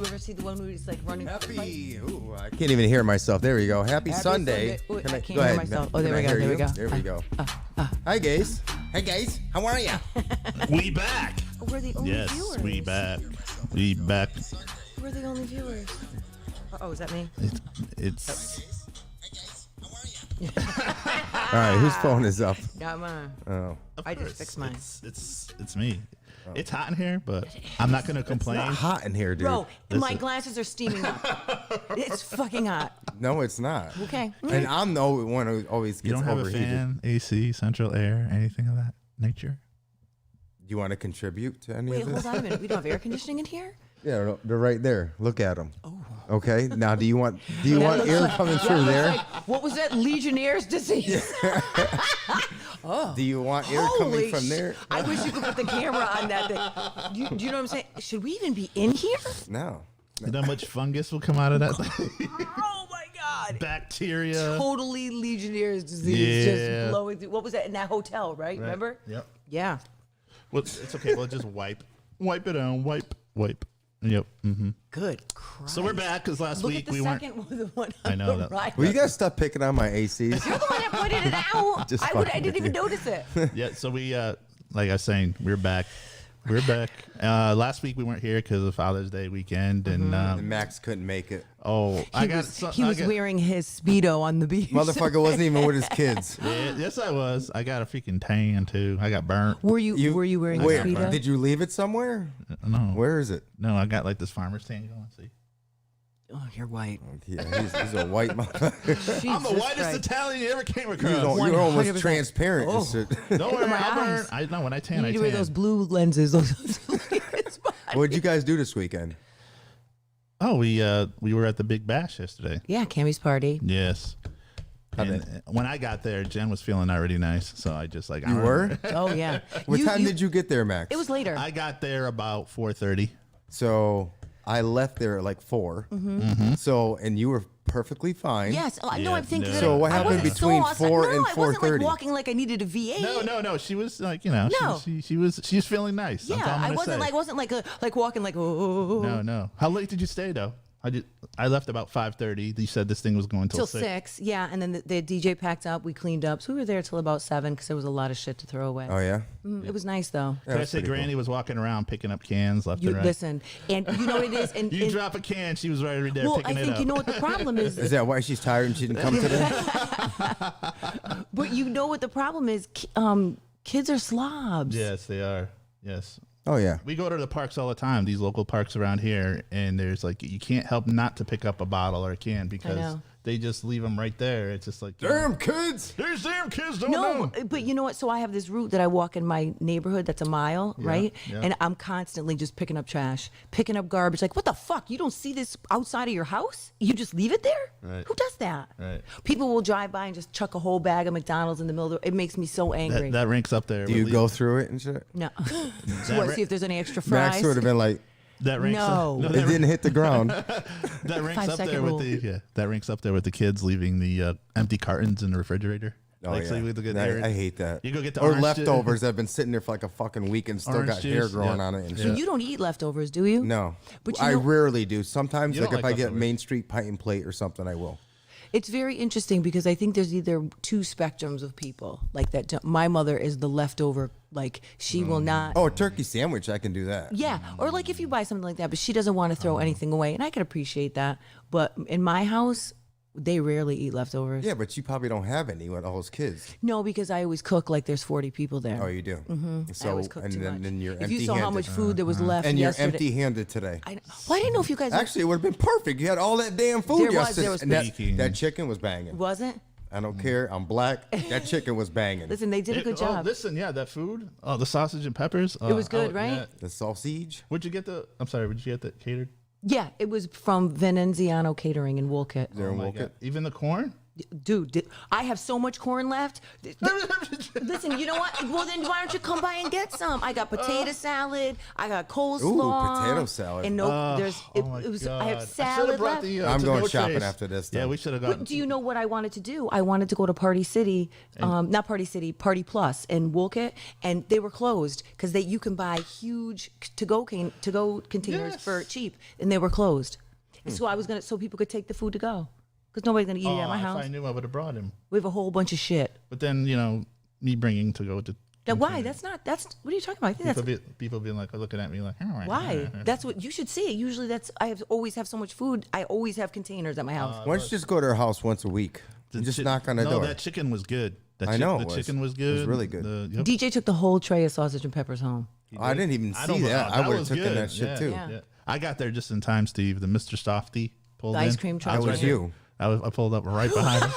You ever see the one where he's like running? Happy. Ooh, I can't even hear myself. There we go. Happy Sunday. Ooh, I can't go hear ahead. myself. Oh, Can there we I go. hear There we you? go. There we go. Hi, guys. Hey, guys. How are ya? We back. We're the only Yes, viewers. we back. We back. We're the only viewers. Oh, is that me? It's All right, whose phone is up? Not mine. Oh, I just fixed mine. It's me. It's hot in here, but I'm not gonna complain. it's not hot in here, dude. Bro, my Listen. glasses are steaming up. It's fucking hot. No, it's not. Okay. And I'm the only one who always You gets don't have overheated. a fan, AC, central air, anything of that nature? Do you want to contribute to any Wait, of this? hold on a minute. We don't have air conditioning in here? Yeah, they're right there. Look at them. Oh. Okay. Now, do you want air coming through there? Like, what was that Legionnaire's disease? Do you want air coming from there? I wish you could put the camera on that thing. Do you know what I'm saying? Should we even be in here? No. You know how much fungus will come out of that? Oh my God. Bacteria. Totally Legionnaire's disease Yeah. just blowing through. What was that in that hotel, right? Remember? Yep. Yeah. Well, it's okay. We'll just wipe it on. Wipe. Yep. Mm-hmm. Good Christ. So we're back because last Look week at the we weren't. second one, the one I on know the that. right. Well, you guys stop picking on my ACs. You're the one that pointed it out. Just I fucking didn't with even you. notice it. Yeah. So we, like I was saying, we're back. We're back. Last week we weren't here because of Father's Day weekend, and And Max couldn't make it. He was wearing his Speedo on the beach. Motherfucker wasn't even with his kids. Yeah, yes, I was. I got a freaking tan too. I got burnt. Were you wearing a Where? Speedo? Did you leave it somewhere? No, Where is it? no, I got like this farmer's tan going. See, Oh, you're white. Yeah, he's a white motherfucker. I'm the Jesus whitest Christ. Italian you ever came You're across. almost 100%. transparent. and Oh. shit. Don't worry, My I'll burn. eyes. I know when I You tan, I need to wear tan. those blue lenses. What'd you guys do this weekend? Oh, we were at the Big Bash yesterday. Yeah, Cammy's party. Yes. And when I got there, Jen was feeling already nice, so I just like You were? Oh yeah. What time did you get there, Max? It was later. I got there about 4:30. So I left there at like 4. Mm-hmm. So, and you were perfectly fine. Yes. Oh, I know. Yeah, I'm thinking. no. that So what I happened wasn't between outside. 4 and No, I wasn't like 4:30? walking like I needed a V8. No. She was like, No. she was feeling nice. Yeah, That's all I'm I gonna wasn't say. like walking like oh. No. How late did you stay though? I left about 5:30. You said this thing was going Till till 6. Yeah, and then the DJ packed up. We cleaned up, so we were there till about 7 because there was a lot of shit to throw away. Oh, yeah? It was nice though. Yeah, I that's say pretty Granny was walking around picking up cans left You and right. listen, and you know what it is, and, You and drop a can, she was right there well, picking I it think up. you know what the problem is. Is that why she's tired and she didn't come today? But you know what the problem is? Kids are slobs. Yes, they are. Yes. Oh, yeah. We go to the parks all the time, these local parks around here, and there's like, you can't help not to pick up a bottle or a can because know. they just leave them right there. It's just like, Damn, kids! these damn kids don't No, know. but you know what? So I have this route that I walk in my neighborhood that's a mile, right? yeah. And I'm constantly just picking up trash, picking up garbage. Like, what the fuck? You don't see this outside of your house? You just leave it there? Right. Who does that? Right. People will drive by and just chuck a whole bag of McDonald's in the middle of the, it makes me so angry. That ranks up there. Do you go through it and shit? No. So what, see if there's any extra fries? Max would have been like, That ranks No. up. it didn't hit the ground. That ranks 5 up second there rule. with the that ranks up there with the kids leaving the empty cartons in the refrigerator. Oh, So yeah. you look at there, I hate that. You go get the or orange leftovers that have been sitting there for like a fucking week and still Orange got hair juice, growing yeah. on it and Yeah. shit. You don't eat leftovers, do you? No, But you I know- rarely do. Sometimes, You like don't if like I get leftovers. Main Street pint and plate or something, I will. It's very interesting because I think there's either two spectrums of people like that. My mother is the leftover, like she will not. Oh, a turkey sandwich, I can do that. Yeah, or like if you buy something like that, but she doesn't want to throw anything away, and I can appreciate that. But in my house, they rarely eat leftovers. Yeah, but you probably don't have any with all those kids. No, because I always cook like there's 40 people there. Oh, you do. Mm-hmm. I So always cook and too then, much. then you're If empty-handed. you saw how much food there was left and you're yesterday, empty-handed today. Well, I didn't know if you guys Actually, it would have been perfect. You had all that damn food There was- yesterday. there was and that, Speaking- that chicken was banging. wasn't. I don't care. I'm black. That chicken was banging. Listen, they did a good job. listen, yeah, that food. Oh, the sausage and peppers. It was good, right? Yeah. The sausage. Where'd you get the? I'm sorry. Where'd you get that catered? Yeah, it was from Venenziano Catering in Woolkit. There in Oh my Woket. God. Even the corn. Dude, I have so much corn left. Listen, you know what? Well, then why don't you come by and get some? I got potato salad. I got coleslaw. potato salad. And no, there's. It was. I have salad left. I'm going shopping after this. Yeah, then. we should have But gotten. do you know what I wanted to do? I wanted to go to Party City, not Party City, Party Plus in Woolkit, and they were closed because you can buy huge to-go containers Yes. for cheap, and they were closed. So I was so people could take the food to go, because nobody's gonna eat it at my house. If I knew, I would have brought him. We have a whole bunch of shit. But then, me bringing to go to. Now, why? That's what are you talking about? I think that's People being like looking at me like, oh, why. That's what you should see. Usually, always have so much food. I always have containers at my house. Why don't you just go to her house once a week and just knock on the door? That chicken was good. I know The it was. chicken was It good. was really good. Yep. DJ took the whole tray of sausage and peppers home. I didn't even I see don't- that. I would have was taken good. that shit Yeah, too. Yeah. yeah. I got there just in time, Steve. The Mr. Softy pulled The in. ice cream truck. I That was right you. there. I pulled up right behind him.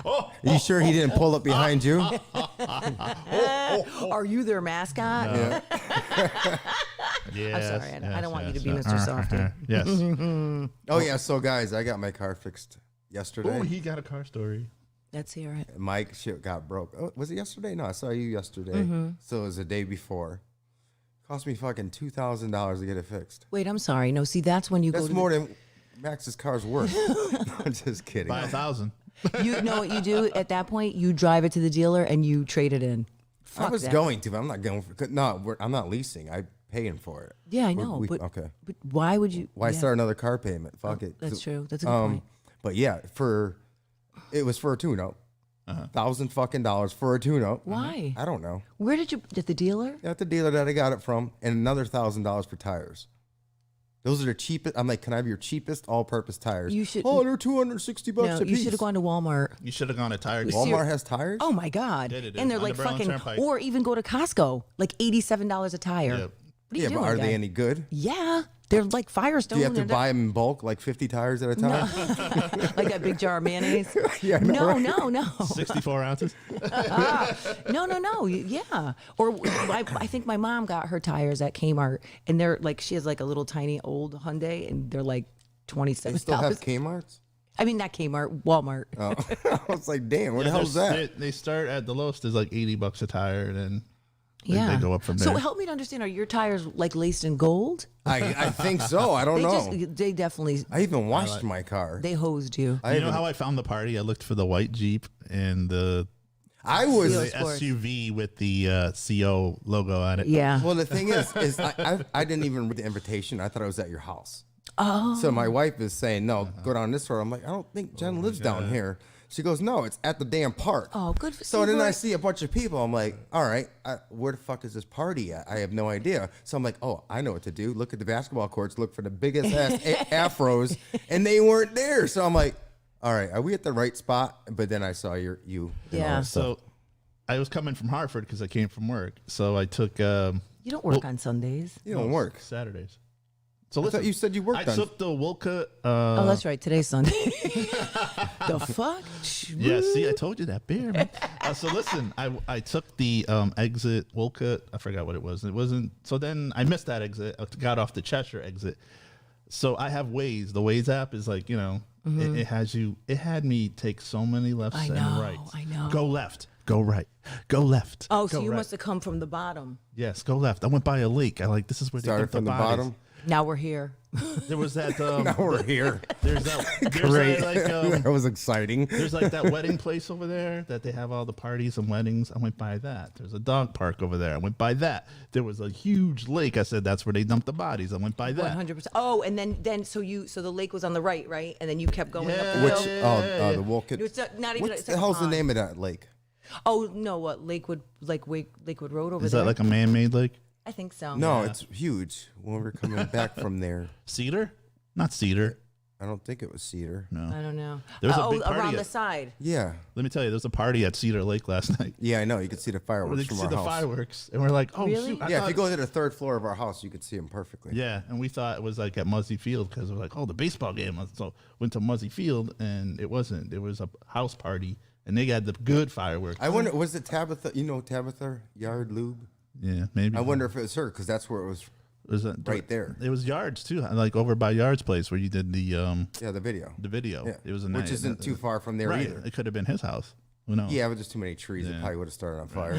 Are you sure he didn't pull up behind you? Are you their mascot? Yeah. Yes, I'm sorry, I don't want you to be yes. Mr. Softy. Yes. Oh yeah. So guys, I got my car fixed yesterday. Oh, he got a car story. Let's hear it. Mike shit got broke. Oh, was it yesterday? No, I saw you yesterday. Mm-hmm. So it was the day before. Cost me fucking $2,000 to get it fixed. Wait, I'm sorry. No, see, that's when you That's go to more than Max's car's worth. I'm just kidding. By 1,000. you know what you do at that point? You drive it to the dealer and you trade it in. I was that. going to, but I'm not going for. No, I'm not leasing. I'm paying for it. Yeah, I know, but okay. But why would you? Why yeah, start another car payment? Fuck it. That's So, true. That's a good point. But yeah, it was for a tune-up. $1,000 for a tune-up. Why? I don't know. Where did the dealer? At the dealer that I got it from, and another $1,000 for tires. Those are the cheapest. I'm like, can I have your cheapest all-purpose tires? You should- Oh, they're $260 No, a piece. you should have gone to Walmart. You should have gone to Tire. Walmart has tires. Oh my God! Yeah, they do. And they're On the like Berlin fucking, Turnpike. or even go to Costco, like $87 a tire. Yep. What are you yeah, doing? but are they guy? any good? Yeah, they're like Firestone. Do you have to They're- buy them in bulk, like 50 tires at a time? like that big jar of mayonnaise? Yeah, I know, no, right? no. 64 ounces. No. Yeah. Or I think my mom got her tires at Kmart, and they're like, she has like a little tiny old Hyundai, and they're like They $27. still have Kmart's? I mean, not Kmart, Walmart. Oh. I was like, damn, what the hell's There's- that? They start at the lowest is like $80 a tire, and then Yeah. they go up from So there. help me to understand, are your tires like laced in gold? I think so. I don't know. They definitely, I even washed my car. they hosed you. I You know even- how I found the party? I looked for the white Jeep and the I was. Seal. the Of course. SUV with the CO logo on it. Yeah. Well, the thing is I didn't even read the invitation. I thought I was at your house. Oh. So my wife is saying, no, go down this road. I'm like, I don't think Jen lives down here. She goes, no, it's at the damn park. Oh, good for So see, then I look. see a bunch of people. I'm like, all right, where the fuck is this party at? I have no idea. So I'm like, oh, I know what to do. Look at the basketball courts. Look for the biggest ass afros, and they weren't there. So I'm like, all right, are we at the right spot? But then I saw you. and all Yeah. that stuff. So I was coming from Hartford because I came from work. So I took You don't work on Sundays. You don't work. Saturdays. So I thought you said you worked I on. took the Wolcott. Oh, that's right. Today's Sunday. The fuck? Yeah, see, I told you that beer. Man. So listen, I took the exit Wolcott. I forgot what it was. It wasn't. So then I missed that exit. I got off the Cheshire exit. So I have Waze. The Waze app is like, it has you. It had me take so many lefts I and know, rights. I know. Go left. Go right. Go left. Oh, so go you right. must have come from the bottom. Yes, go left. I went by a lake. I like this is where they Started dump from the bodies. bottom. Now we're here. There was that. Now we're here. There's that. There's Great. that, like, that was exciting. there's like that wedding place over there that they have all the parties and weddings. I went by that. There's a dog park over there. I went by that. There was a huge lake. I said that's where they dump the bodies. I went by that. 100%. Oh, and then so the lake was on the right, right? And then you kept going up the Yeah. Which hill. the Wolcott. It's not even. What it's the like a hell's the pond. name of that lake? Oh no, what Lakewood Road over Is there? that like a man-made lake? I think so. No, it's huge. When we're coming back from there, Cedar? Not Cedar. I don't think it was Cedar. No. I don't know. There was a big party around at- the side. Yeah, Let me tell you, there was a party at Cedar Lake last night. yeah, I know. You could see the Where fireworks they could from see our the house. fireworks, and we're like, "Oh Really? shoot!" I Yeah, if thought- you go to the third floor of our house, you could see them perfectly. Yeah, and we thought it was like at Muzzy Field because we're like, "Oh, the baseball game." So went to Muzzy Field, and it wasn't. It was a house party, and they got the good fireworks. I wonder, was it Tabitha? You know Tabitha Yard Lube? Yeah, maybe. I wonder if it was her because that's where it was Was that right there. It was Yards too, like over by Yards place where you did the Yeah, the video. video. It was a Which isn't too far from there right. either. It could have been his house. Who knows? Yeah, but there's too many trees. It probably would have started on fire.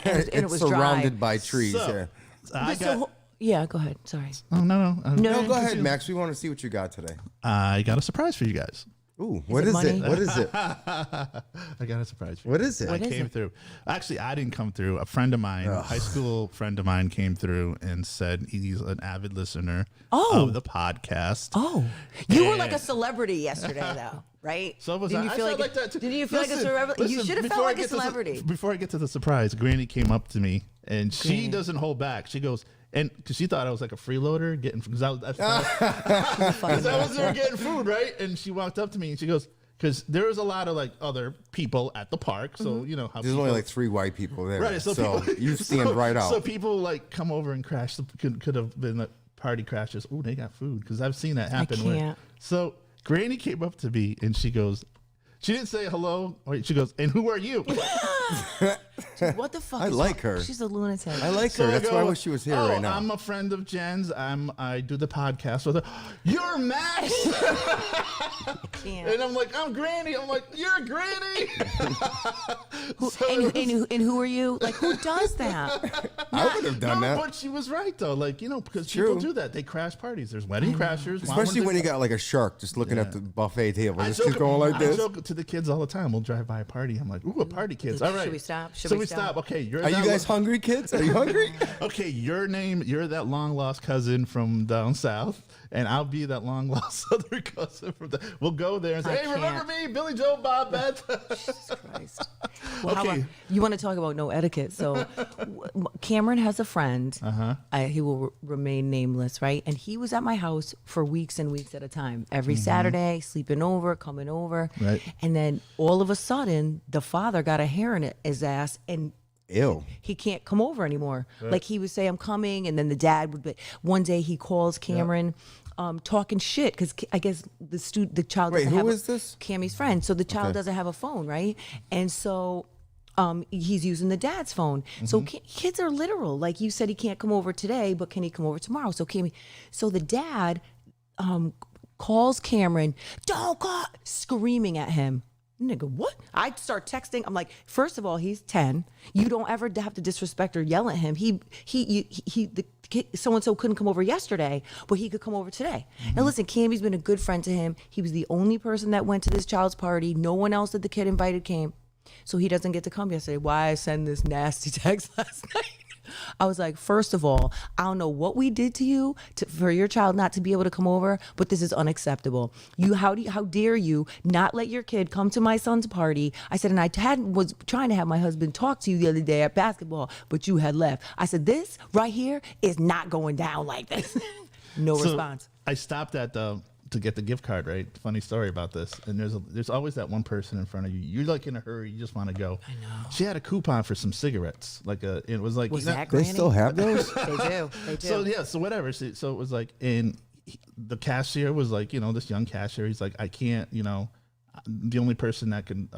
and it It's was surrounded dry. by trees. So, Yeah. I So, got. yeah, go ahead. Sorry. Oh no. No, go ahead, Max. We want to see what you got today. I got a surprise for you guys. Ooh, what it is money? it? What is it? I got a surprise for you. What is it? I is came it? through. Actually, I didn't come through. A friend of mine, a high school friend of mine, came through and said he's an avid listener of the podcast. Oh, you were like a celebrity yesterday, though, right? So was Didn't I. you I feel felt like that too. Did you feel like a celebrity? You Listen, should have before felt I like a get to the- celebrity. Before I get to the surprise, Granny came up to me and she Granny. doesn't hold back. She goes, and because she thought I was like a freeloader getting, because I was there getting food, right? And she walked up to me and she goes, because there was a lot of like other people at the park, so you know how There's people, only like 3 white people there. right. So, So, people, you stand right out. So people like come over and crash. Could have been like party crashes. Oh, they got food because I've seen that happen. can't. So Granny came up to me and she goes, she didn't say hello. Wait, she goes, and who are you? What the fuck? I is like wrong? her. She's a lunatic. I like So her. I That's why I go, wish she was here "Oh, right now. I'm a friend of Jen's. I do the podcast with her. You're Max, Can't. and I'm like, I'm Granny. I'm like, you're Granny. So it was- And who are you? Like, who does that? I would have done no, that. but she was right though. Like because True. people do that. They crash parties. There's wedding crashers. Especially when you got like a shark just looking at the buffet table. Just keep going like I this. joke to the kids all the time. We'll drive by a party. I'm like, ooh, a party, kids. All right. Should we stop? Should so we we stop? stop. Okay, you're Are you that guys hungry, kids? Are you hungry? Okay, your name, you're that long lost cousin from down south, and I'll be that long lost other cousin from the. We'll go there and say, I hey, remember can't. me, Billy Joe Bob Bet? Jesus Christ. Well, how Okay. about- you want to talk about no etiquette? So, Cameron has a friend. He will remain nameless, right? And he was at my house for weeks and weeks at a time. Every Saturday, sleeping over, coming over. Right. And then all of a sudden, the father got a hair in his ass and Ew. he can't come over anymore. Like he would say, I'm coming. And then the dad would be, one day he calls Cameron talking shit because I guess the child Wait, doesn't who have is this? Cammy's friend. So the child doesn't have a phone, right? And so he's using the dad's phone. So kids are literal. Like you said, he can't come over today, but can he come over tomorrow? So the dad calls Cameron, don't call, screaming at him. Nigga, what? I start texting. I'm like, first of all, he's 10. You don't ever have to disrespect or yell at him. So and so couldn't come over yesterday, but he could come over today. Now listen, Cammy's been a good friend to him. He was the only person that went to this child's party. No one else that the kid invited came. So he doesn't get to come yesterday. Why I send this nasty text last night? I was like, first of all, I don't know what we did to you for your child not to be able to come over, but this is unacceptable. How dare you not let your kid come to my son's party? I said, and I was trying to have my husband talk to you the other day at basketball, but you had left. I said, this right here is not going down like this. No response. I stopped at to get the gift card, right? Funny story about this. And there's always that one person in front of you. You're like in a hurry. You just want to go. I know. She had a coupon for some cigarettes. It was like, Was you know- that They Granny? still have those? They do. They do. So yeah, so whatever. So it was like, and the cashier was like, this young cashier. He's like, I can't, the only person that can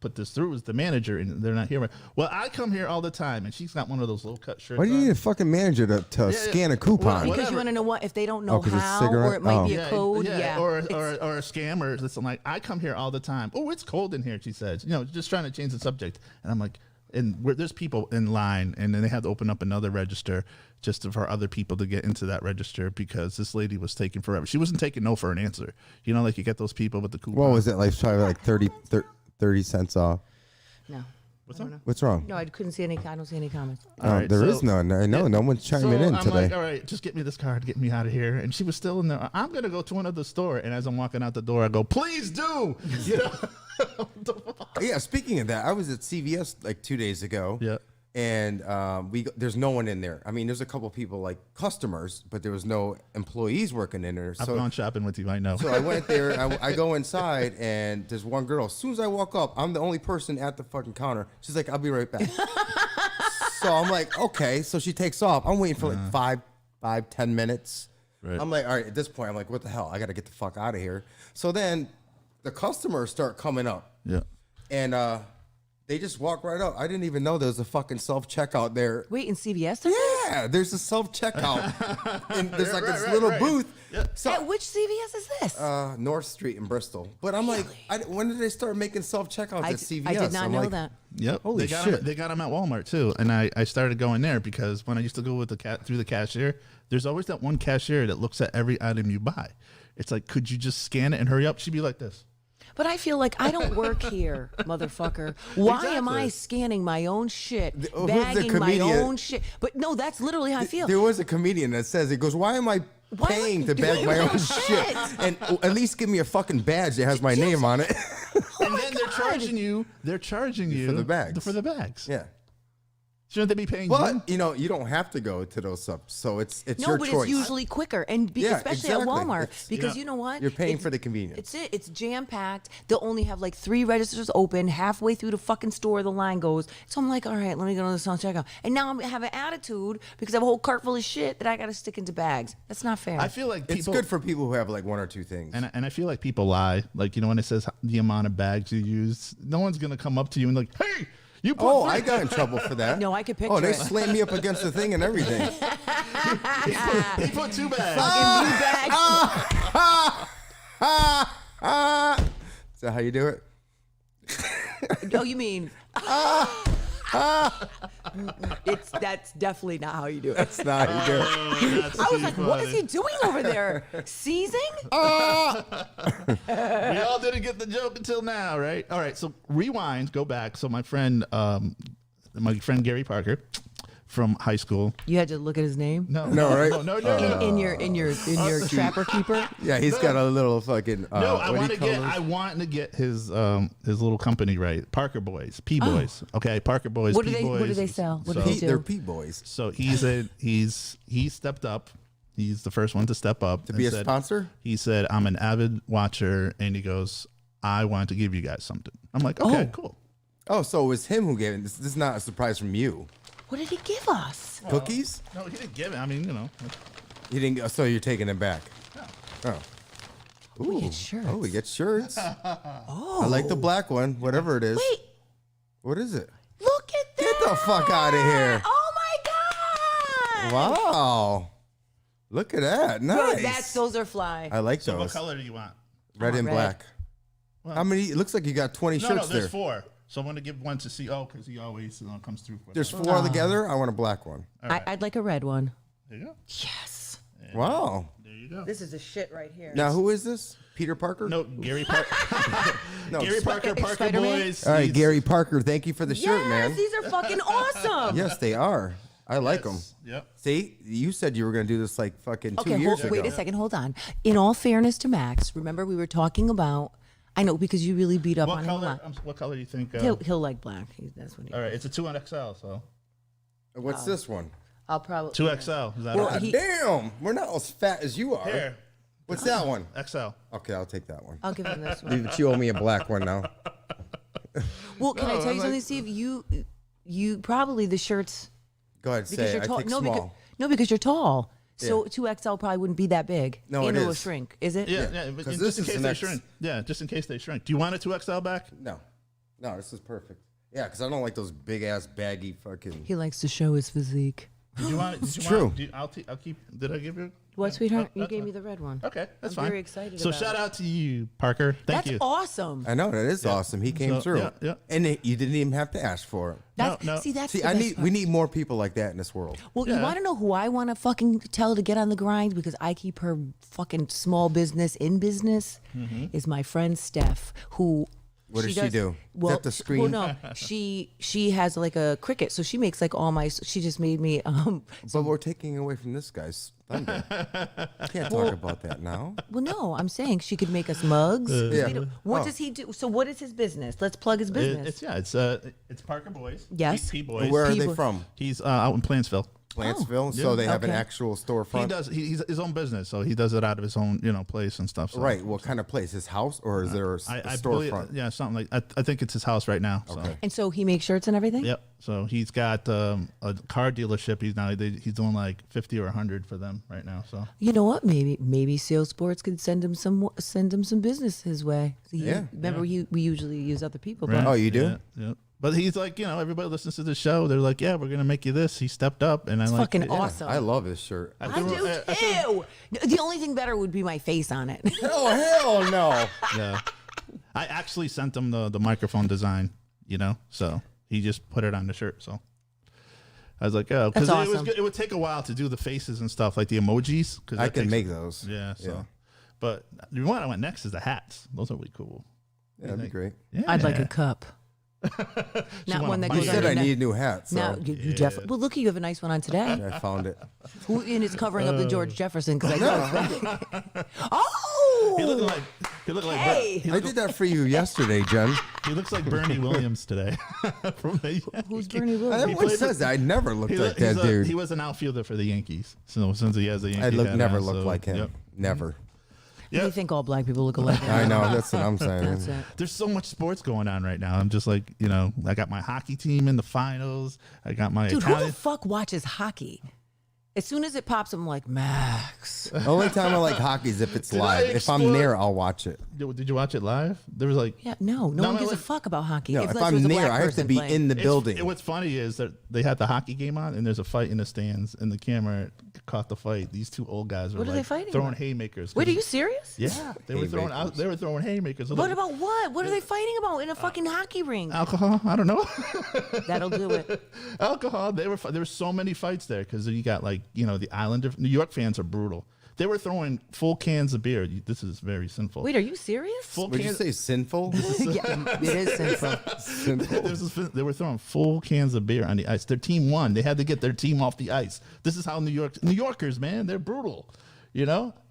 put this through is the manager, and they're not here. Well, I come here all the time, and she's got one of those low cut shirts. Why do you on. need a fucking manager to scan a coupon? Well, because whatever. you want to know what if they don't know 'cause it's how, cigarette? or it might be Oh. a code. Yeah, or a scam or something. Like, I come here all the time. Oh, it's cold in here, she says. Just trying to change the subject. And I'm like, there's people in line, and then they had to open up another register just for other people to get into that register because this lady was taking forever. She wasn't taking no for an answer. Like you get those people with the coupon. What was it like? Probably like 30 cents off. no. What's up? What's wrong? No, I couldn't see any. I don't see any comments. All right, There so- is none. I know. No one's chiming in I'm today. like, all right, just get me this card, get me out of here. And she was still in there. I'm gonna go to another store. And as I'm walking out the door, I go, please do. Yeah, speaking of that, I was at CVS like 2 days ago. Yeah. And there's no one in there. I mean, there's a couple people like customers, but there was no employees working in there. I've gone shopping with you. I know. So I went there. I go inside, and there's one girl. As soon as I walk up, I'm the only person at the fucking counter. She's like, "I'll be right back." So I'm like, "Okay." So she takes off. I'm waiting for like 10 minutes. Right. I'm like, "All right." At this point, I'm like, "What the hell? I got to get the fuck out of here." So then the customers start coming up, Yeah. and They just walk right out. I didn't even know there was a fucking self-checkout there. Wait, in CVS? There is? Yeah, there's a self-checkout. And there's like this right, little right. booth. Yep. So, At which CVS is this? North Street in Bristol. But I'm like, when did they start making self-checkouts at CVS? I did not I'm know like, that. Yep. Holy they got shit. Them, they got them at Walmart too, and I started going there because when I used to go with through the cashier, there's always that one cashier that looks at every item you buy. It's like, could you just scan it and hurry up? She'd be like this. But I feel like I don't work here, motherfucker. Why am I Exactly. scanning my own shit, who's the bagging my comedian? own shit? But no, that's literally how I feel. There was a comedian that says, he goes, why am I Why am I paying to doing bag my my own shit? shit? And at least give me a fucking badge that has my name on it. And then they're charging you. They're charging you For the bags. For the bags. Yeah. Shouldn't they be paying you? But, you know, you don't have to go to those subs. So it's No, your but choice. it's usually quicker, and Yeah, especially exactly. at Walmart, It's- because Yeah. you know what? You're paying It's- for the convenience. It's it. It's jam packed. They'll only have like 3 registers open. Halfway through the fucking store, the line goes. So I'm like, all right, let me go to the self checkout. And now I have an attitude because I have a whole cart full of shit that I got to stick into bags. That's not fair. I feel like people, It's good for people who have like 1 or 2 things. and I feel like people lie. Like, you know, when it says the amount of bags you use, no one's gonna come up to you and like, hey, you put Oh, three- I got in trouble for that. No, I could Oh, they picture it. slammed me up against the thing and everything. he put 2 bags. Fucking new bags. Is that how you do it? Oh, you mean? That's definitely not how you do it. That's not how you do it. Oh, that's I was too like, what is funny. he doing over there? Seizing? We all didn't get the joke until now, right? All right, so rewind, go back. So my friend Gary Parker from high school. You had to look at his name No, right? no. in your trapper keeper. Yeah, he's got a little fucking. No, what do you call those? I want to get his little company right. Parker Boys, P Boys. Okay, Parker Boys. What do P they- Boys. what do they sell? What do So- they Pete, do? they're Pete boys. So he stepped up. He's the first one to step up To be a sponsor? He said, "I'm an avid watcher," and he goes, "I want to give you guys something." I'm like, "Okay, cool." Oh, so it was him who gave it. This is not a surprise from you. What did he give us? Cookies? No, he didn't give it. I mean, you know, You didn't. So you're taking it back. Oh. We get shirts. Oh, we get shirts. I like the black one, whatever it is. Wait, What is it? look at that! Get the fuck out of here! Oh my god! Wow. Look at that. Nice. Those are fly. I like so what those. color do you want? Red and red. black. How many? It looks like you got 20 No, shirts there's there. 4. So I'm gonna give one to CO because he always comes through for There's that. 4 together. I want a black one. I'd like a red one. There you go. Yes. Wow. There you go. This is a shit right here. Now, who is this? Peter Parker? No, Gary Parker. No. Gary Parker, Parker Spider-Man? Boys. All right, He's- Gary Parker. Thank you for the shirt, yes, man. these are fucking awesome. Yes, they are. I like them. Yep. See, you said you were going to do this like fucking 2 Okay, years ago. wait a second. Hold on. In all fairness to Max, remember we were talking about. I know because you really beat up on What him a color? lot. What color do you think? He'll like black. That's what he. All right, it's a 2XL, so What's this one? I'll probably 2XL. Is that Well, all right? he- Damn, we're not as fat as you are. Here, What's that one? XL. Okay, I'll take that one. I'll give him this one. But you owe me a black one now. Well, can I tell I'm you like- something, Steve? You probably the shirts Go ahead, because say you're it. tall. I take No, small. because you're tall. So Yeah. 2XL probably wouldn't be that big. No, and it it'll is. shrink. Is it? Yeah, Yeah, but 'cause just this in is case the they next- shrink. Yeah, just in case they shrink. Do you want a 2XL back? No, this is perfect. Yeah, because I don't like those big ass baggy fucking. He likes to show his physique. Did you want it? Did you true. Want it? I'll keep. Did I give you? What, sweetheart? Oh, You that's gave fine. me the red one. Okay, that's I'm fine. very excited So about shout it. out to you, Parker. Thank That's you. awesome. I know that is awesome. He came So, through, yeah, yeah. and you didn't even have to ask for it. That's, No. See, that's See, the I best need part. we need more people like that in this world. Well, you Yeah. want to know who I want to fucking tell to get on the grind because I keep her fucking small business in business is my friend Steph, who. What does she do? Is that the screen? Well, no, she has like a Cricut, so she makes like all my. She just made me. But we're taking away from this guy's thunder. Can't talk about that now. Well, no, I'm saying she could make us mugs. Yeah. We don't- What Oh. does he do? So what is his business? Let's plug his business. It's Parker Boys. Yes. P Boys. Where are People- they from? He's out in Plantsville. Plantsville. So they have an Okay. actual He storefront. does. He's his own business, so he does it out of his own, place and stuff. So. Right. What kind of place? His house, or is there a I believe, storefront? yeah, something like. I think it's his house right now. So. Okay. And so he makes shirts and everything. Yep. So he's got a car dealership. He's doing like 50 or 100 for them right now. So You know what? Maybe Sales Sports could send him some business his way. So Yeah. Remember, we usually use other people. Right. But Oh, you do? Yeah. Yep. But he's like, everybody listens to the show. They're like, yeah, we're gonna make you this. He stepped up, and I It's like fucking it. awesome. I love his shirt. I do too. The only thing better would be my face on it. Oh hell no! Yeah, I actually sent him the microphone design. So he just put it on the shirt. So I was like, oh, because That's awesome. it would take a while to do the faces and stuff, like the emojis. Cause I that can takes- make those. Yeah. So, Yeah. but the one I went next is the hats. Those are really cool. Yeah, that'd be great. Yeah. I'd like a cup. Not want one a that mic. goes You on said your I neck. need a new hat, so Now you definitely. Well, look, you have a nice one on today. I found it. Who and it's covering up the George Jefferson because I know. He looked Oh, like Hey! he, I did that for you yesterday, Jen. he looks like Bernie Williams today. From the who's Bernie I Williams? never played says that. I never looked like that dude. He was an outfielder for the Yankees. So since he has the Yankee I hat never on, looked so, like him. yep. Never. You Yep. think all black people look alike? I know. That's what I'm saying. That's it. There's so much sports going on right now. I'm just like, I got my hockey team in the finals. I got my Dude, who Italian. the fuck watches hockey? As soon as it pops, I'm like, Max. The only time I like hockey is if it's Did live. I If I'm explore- near, I'll watch it. Did you watch it live? There was like. Yeah, no one No, gives a like- fuck about hockey. No, if unless I'm there's a near, black I have to person be playing. in the building. What's funny is that they had the hockey game on, and there's a fight in the stands, and the camera caught the fight. These two old guys were What are they like fighting throwing about? haymakers. Wait, are you serious? Yeah, they were throwing out. They were throwing haymakers. What about what? What are they fighting about in a fucking hockey ring? alcohol? I don't know. That'll do it. Alcohol. There were so many fights there because you got the Islander. New York fans are brutal. They were throwing full cans of beer. This is very sinful. Wait, are you serious? full Would you cans. say sinful? Yeah, it is sinful. Sinful. They were throwing full cans of beer on the ice. Their team won. They had to get their team off the ice. This is how New Yorkers, man, they're brutal.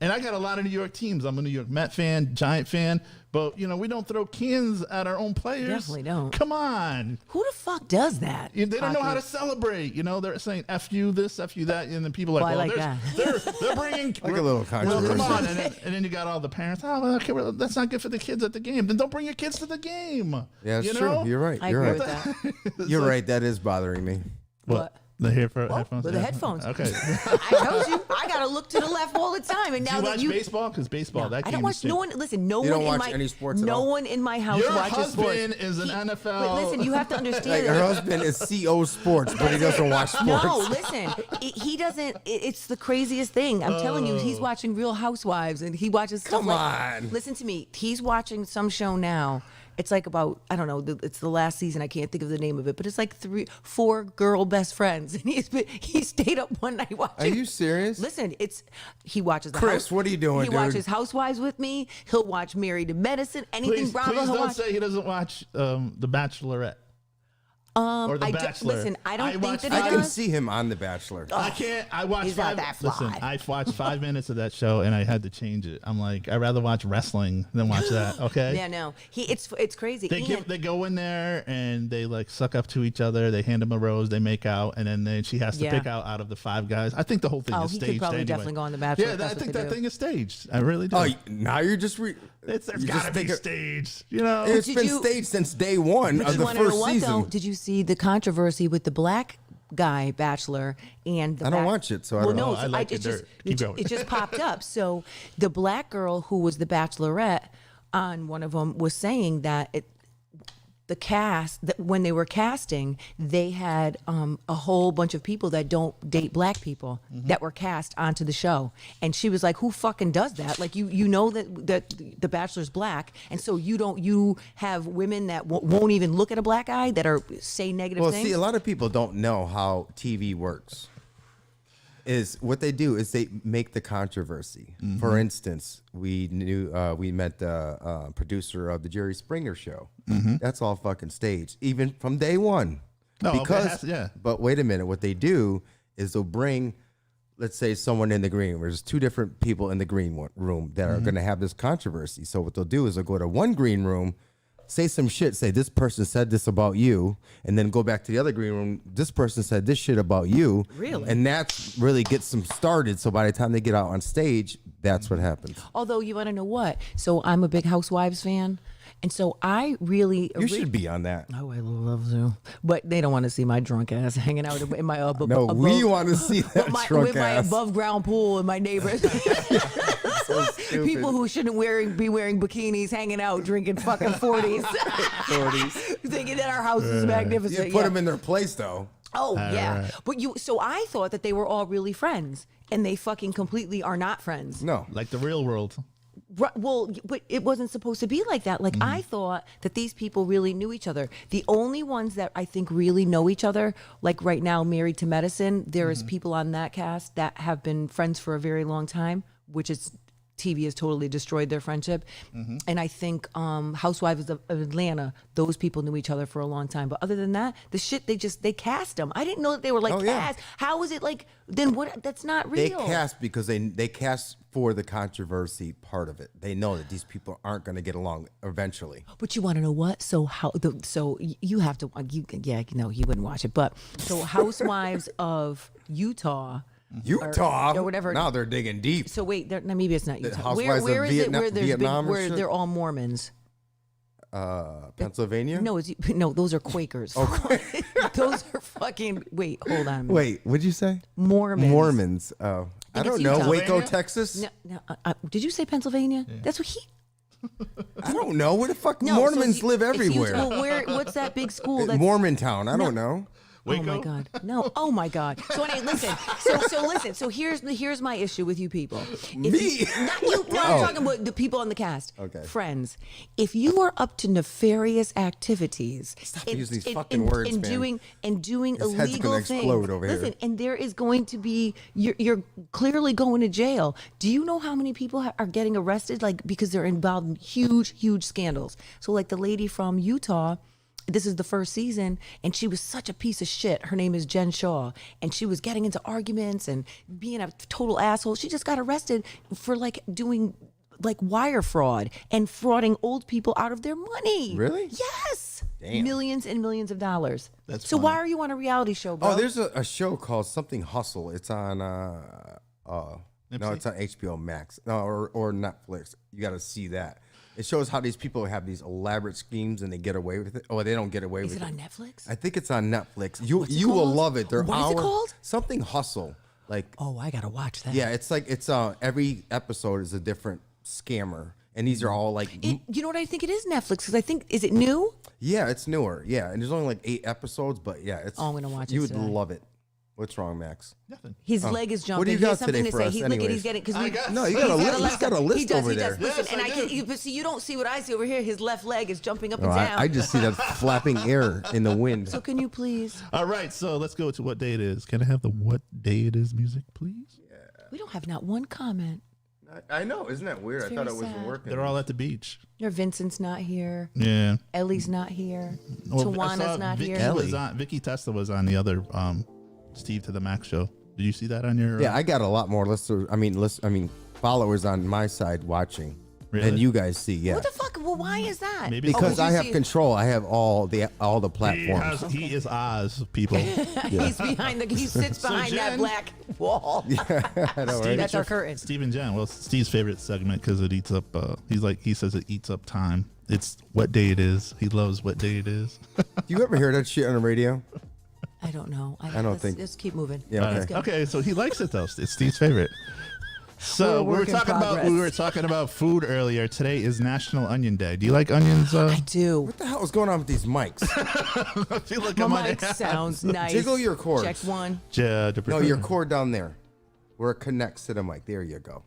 And I got a lot of New York teams. I'm a New York Met fan, Giant fan, but we don't throw cans at our own players. Definitely don't. Come on. Who the fuck does that? They don't know how to Hockey. celebrate. They're saying F you this, F you that, and then people are like, Well, I like they're bringing Like a little Come controversy. on, and then you got all the parents. Oh, well, okay, well, that's not good for the kids at the game. Then don't bring your kids to the game. Yeah, it's You true. know? You're right. I You're agree right. with that. You're right. That is bothering me. What? The headphones. With the Yeah. headphones. Okay. I told you, I gotta look to the left all the time. And Do now you that watch you, baseball? Because baseball, that I game don't is watch. shit. No one. Listen, no You one don't in watch my any sports at no all? one in my house Your watches sports. husband is an NFL. But listen, you have to understand. Like her husband is CO Sports, but he doesn't watch sports. No, listen, he doesn't. It's the craziest thing. I'm telling you, he's watching Real Housewives, and he watches stuff Come like. on. Listen to me. He's watching some show now. It's like about, I don't know, it's the last season. I can't think of the name of it, but it's like 4 girl best friends, and he stayed up one night watching. Are you serious? Listen, he watches the Chris, house, what are you doing, He dude? watches Housewives with me. He'll watch Married to Medicine. Anything Please, Bravo, please he'll don't watch. say he doesn't watch The Bachelorette. Or The I Bachelor. listen, I don't think watch that I he can does. see him on The Bachelor. I can't. I watched He's not 5. that Listen, fly. I watched 5 minutes of that show and I had to change it. I'm like, I'd rather watch wrestling than watch that. Okay. Yeah, no, it's crazy. They go in there and they like suck up to each other. They hand him a rose. They make out, and then she has to Yeah. pick out of the 5 guys. I think the whole thing Oh, is he could staged. probably anyway. definitely go on The Bachelor Yeah, if that's I what think they that do. thing is staged. I really do. Oh, now you're just. it's you gotta just be think it- staged. You know. It's Did been you- staged since day one But of you the want to know first what season. though? Did you see the controversy with the black guy Bachelor and the I don't back- watch it, so I well, don't no, know. so I like it the just dirt. Keep going. it just popped up. So the black girl who was the Bachelorette on one of them was saying that the cast that when they were casting, they had a whole bunch of people that don't date black people that were cast onto the show, and she was like, "Who fucking does that? Like you know that the Bachelor's black, and so you have women that won't even look at a black guy that are say negative Well, things." see, a lot of people don't know how TV works. Is what they do is they make the controversy. For instance, we met the producer of the Jerry Springer show. That's all fucking staged, even from day one. No, okay, because yeah. But wait a minute, what they do is they'll bring, let's say, someone in the green room. There's 2 different people in the green room that are going to have this controversy. So what they'll do is they'll go to one green room, say some shit, say this person said this about you, and then go back to the other green room. This person said this shit about you. Really? And that's really gets them started. So by the time they get out on stage, that's what happens. Although you want to know what? So I'm a big Housewives fan, and so I really You should be on that. Oh, I love to, but they don't want to see my drunk ass hanging out in my No, we want to see that with drunk my ass. above ground pool and my neighbors. So stupid. People who shouldn't be wearing bikinis, hanging out, drinking fucking 40s. 40s. Thinking that our house is magnificent. You put them in their place, though. Oh yeah, right. but so I thought that they were all really friends, and they fucking completely are not friends. No. Like the real world. Well, but it wasn't supposed to be like that. Like I thought that these people really knew each other. The only ones that I think really know each other, like right now, Married to Medicine, there is people on that cast that have been friends for a very long time, which is TV has totally destroyed their friendship. And I think Housewives of Atlanta, those people knew each other for a long time. But other than that, the shit they cast them. I didn't know that they were like Oh, yeah. cast. How was it like? Then what? That's not They real. cast because they cast for the controversy part of it. They know that these people aren't going to get along eventually. But you want to know what? So you have to you wouldn't watch it. But so Housewives of Utah. Utah or whatever. Now they're digging deep. So wait, maybe it's not Utah. Housewives Where of is Vietnam- it where there's Vietnam and where shit? they're all Mormons? Pennsylvania? No, those are Quakers. Those are fucking. Wait, hold on. A minute. Wait, what'd you say? Mormons. Mormons. Oh, I think don't it's know. Utah. Waco, Pennsylvania? Texas. No, did you say Pennsylvania? That's what he. I don't know. Where the fuck No, Mormons so live it's everywhere? Well, what's that big school? That's Mormontown. I don't know. Oh my Waco? God! No! Oh my God! So anyway, listen. So listen. So here's my issue with you people. Me? Not you. No, I'm talking about the people on the cast. Okay. Friends, if you are up to nefarious activities, Stop using these fucking words, and man. doing His head's illegal gonna things. explode over here. Listen, and there is going to be you're clearly going to jail. Do you know how many people are getting arrested like because they're involved in huge scandals? So like the lady from Utah. This is the first season, and she was such a piece of shit. Her name is Jen Shaw, and she was getting into arguments and being a total asshole. She just got arrested for like doing like wire fraud and frauding old people out of their money. Really? Yes. Damn. Millions and millions of dollars. That's so funny. why are you on a reality show, bro? Oh, there's a show called Something Hustle. It's on no, it's on HBO Max. No, or Netflix. You got to see that. It shows how these people have these elaborate schemes and they get away with it. Oh, they don't get away Is with it it. on Netflix? I think it's on Netflix. You What's it you will called? love it. They're What is it called? Something Hustle. Like Oh, I gotta watch that. yeah, it's like it's every episode is a different scammer, and these are all like You know what I think it is Netflix because I think is it new? yeah, it's newer. Yeah, and there's only like 8 episodes, but yeah, it's. Oh, I'm gonna watch it You would today. love it. What's wrong, Max? Nothing. His leg is jumping. What do you He has got something today to for say. us He's looking. He's anyways? getting because I guess. No, you got a He's list. He's got a list he does, over he there. Does. Listen, Yes, and I I can. But see, you don't see what I see over here. His left leg is jumping up and Oh, down. I just see that flapping air in the wind. So can you please? All right, so let's go to what day it is. Can I have the what day it is music, please? We don't have not one comment. I know, isn't that weird? It's I thought it very wasn't sad. working. They're all at the beach. Your Vincent's not here. Yeah. Ellie's not here. Well, I saw Tawana's not Vicky here. was on, Vicky Testa was on the other Steve to the Max show. Did you see that on your? Yeah, I got a lot more listeners. I mean, followers on my side watching Really? than you guys see. Yeah, What the fuck? Well, why is that? Maybe because did you I have see- control. I have all the he, platforms. he is Oz, people. He's behind the. He sits behind that Jen- black wall. I know, right? That's our curtain. Steve and Jen. Well, Steve's favorite segment because it eats up. He says it eats up time. It's what day it is. He loves what day it is. Do you ever hear that shit on the radio? I don't know. I don't let's, think- Let's keep moving. Yeah, okay. Let's go. Okay, so he likes it though. It's Steve's favorite. So We're a work in progress. we were talking about food earlier. Today is National Onion Day. Do you like onions? I do. What the hell is going on with these mics? I feel like My I'm on mic it. sounds nice. Jiggle your cords. Check one. No, your cord down there, where it connects to the mic. There you go.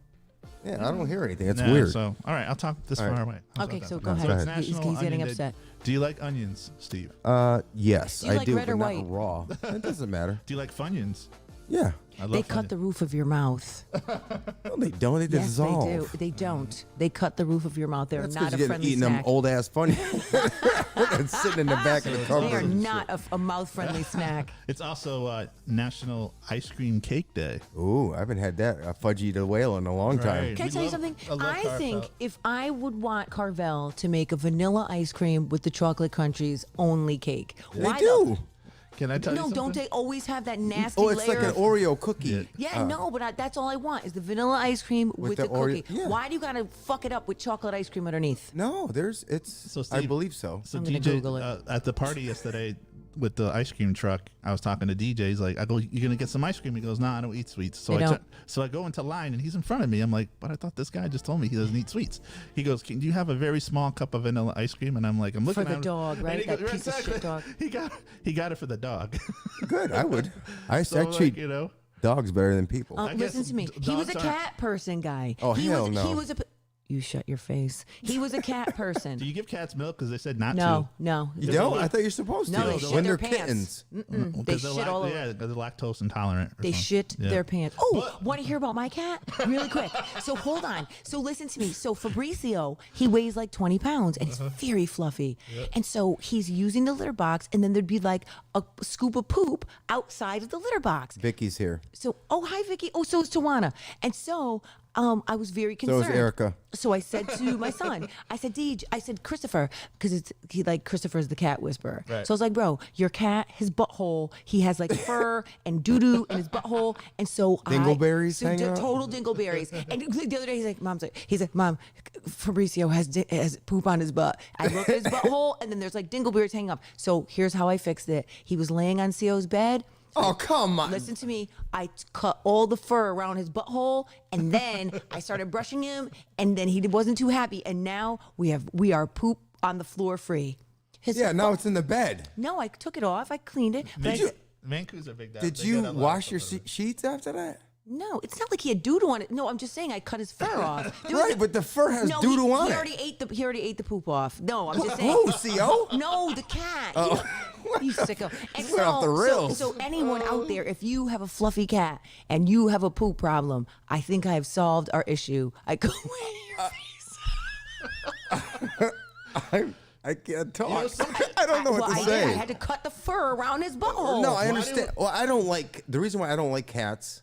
Yeah, I don't hear anything. It's Nah, weird. So, all right, I'll talk this All right. far away. How's Okay, that? so go So ahead. it's He's- National he's getting Onion Day. upset. Do you like onions, Steve? Yes, Do you I like do, red but or not white? raw. It doesn't matter. Do you like Funyuns? Yeah. I love They cut Funyuns. the roof of your mouth. No, they don't. They Yes, dissolve. they do. They don't. They cut the roof of your mouth. They're That's not because a you're getting friendly eating snack. them old ass funny. That's sitting in the back of the They cupboard. are not a mouth-friendly snack. It's also National Ice Cream Cake Day. Ooh, I haven't had that Fudgy the Whale in a long time. Right. Can I We tell you love- something? I love I think Carvel. if I would want Carvel to make a vanilla ice cream with the chocolate countries only cake, They why do. Can I tell you No, something? don't they always have that nasty Oh, it's layer? like an of- Oreo cookie. Yeah, no, but that's all I want is the vanilla ice cream with the the cookie. Oreo- yeah. Why do you gotta fuck it up with chocolate ice cream underneath? No, it's. So I Steve- believe so. So I'm gonna DJ Google it. At the party yesterday, with the ice cream truck, I was talking to DJ. He's like, I go, you gonna get some ice cream? He goes, nah, I don't eat sweets. So I go into line and he's in front of me. I'm like, but I thought this guy just told me he doesn't eat sweets. He goes, do you have a very small cup of vanilla ice cream? And I'm like, I'm looking For the at dog, him, right? and he That goes, piece of shit dog. He got it for the dog. Good. I would. I So treat like, you know, dogs better than people. I Listen guess to me. He was a dogs aren't- cat person guy. Oh, he hell was, no. He was a. You shut your face. He was a cat person. do you give cats milk? Because they said not No, to. no. You There's a don't? lot- I thought you're supposed to. No, they shit when their they're pants. kittens. They Because they're shit all over. Yeah, because they're lactose intolerant. or They something. shit Yeah. their pants. Oh, want to hear about my cat? Really quick. So hold on. So listen to me. So Fabricio, he weighs like 20 pounds and he's very fluffy. And so he's using the litter box, and then there'd be like a scoop of poop outside of the litter box. Vicky's here. So, oh, hi, Vicky. Oh, so is Tawana. And so I was very So concerned. is Erica. So I said to my son, I said, Deej, I said, Christopher, because he like Christopher's the cat whisperer. Right. So I was like, bro, your cat, his butthole, he has like fur and doo-doo in his butthole. And so Dingleberries hang out? total dingleberries. And the other day he's like, Mom, Fabricio has poop on his butt. I look at his butthole and then there's like dingleberries hanging up. So here's how I fixed it. He was laying on Co's bed. Oh, come on. Listen to me. I cut all the fur around his butthole, and then I started brushing him, and then he wasn't too happy. And now we are poop on the floor free. Yeah, now it's in the bed. No, I took it off. I cleaned it. But Vancouver's are big. Did you wash your sheets after that? no, it's not like he had doo-doo on it. No, I'm just saying I cut his fur off. There was Right, but the fur has no, doo-doo on he it. already ate the poop off. No, I'm just saying. Who, CO? No, the cat. Oh. You sicko. And This went off the rails. So anyone out there, if you have a fluffy cat and you have a poop problem, I think I have solved our issue. I go in your face. I can't talk. know, some- I don't know what Well, to I say. did. I had to cut the fur around his butthole. No, I do understand. Well, I don't like the reason why I don't like cats.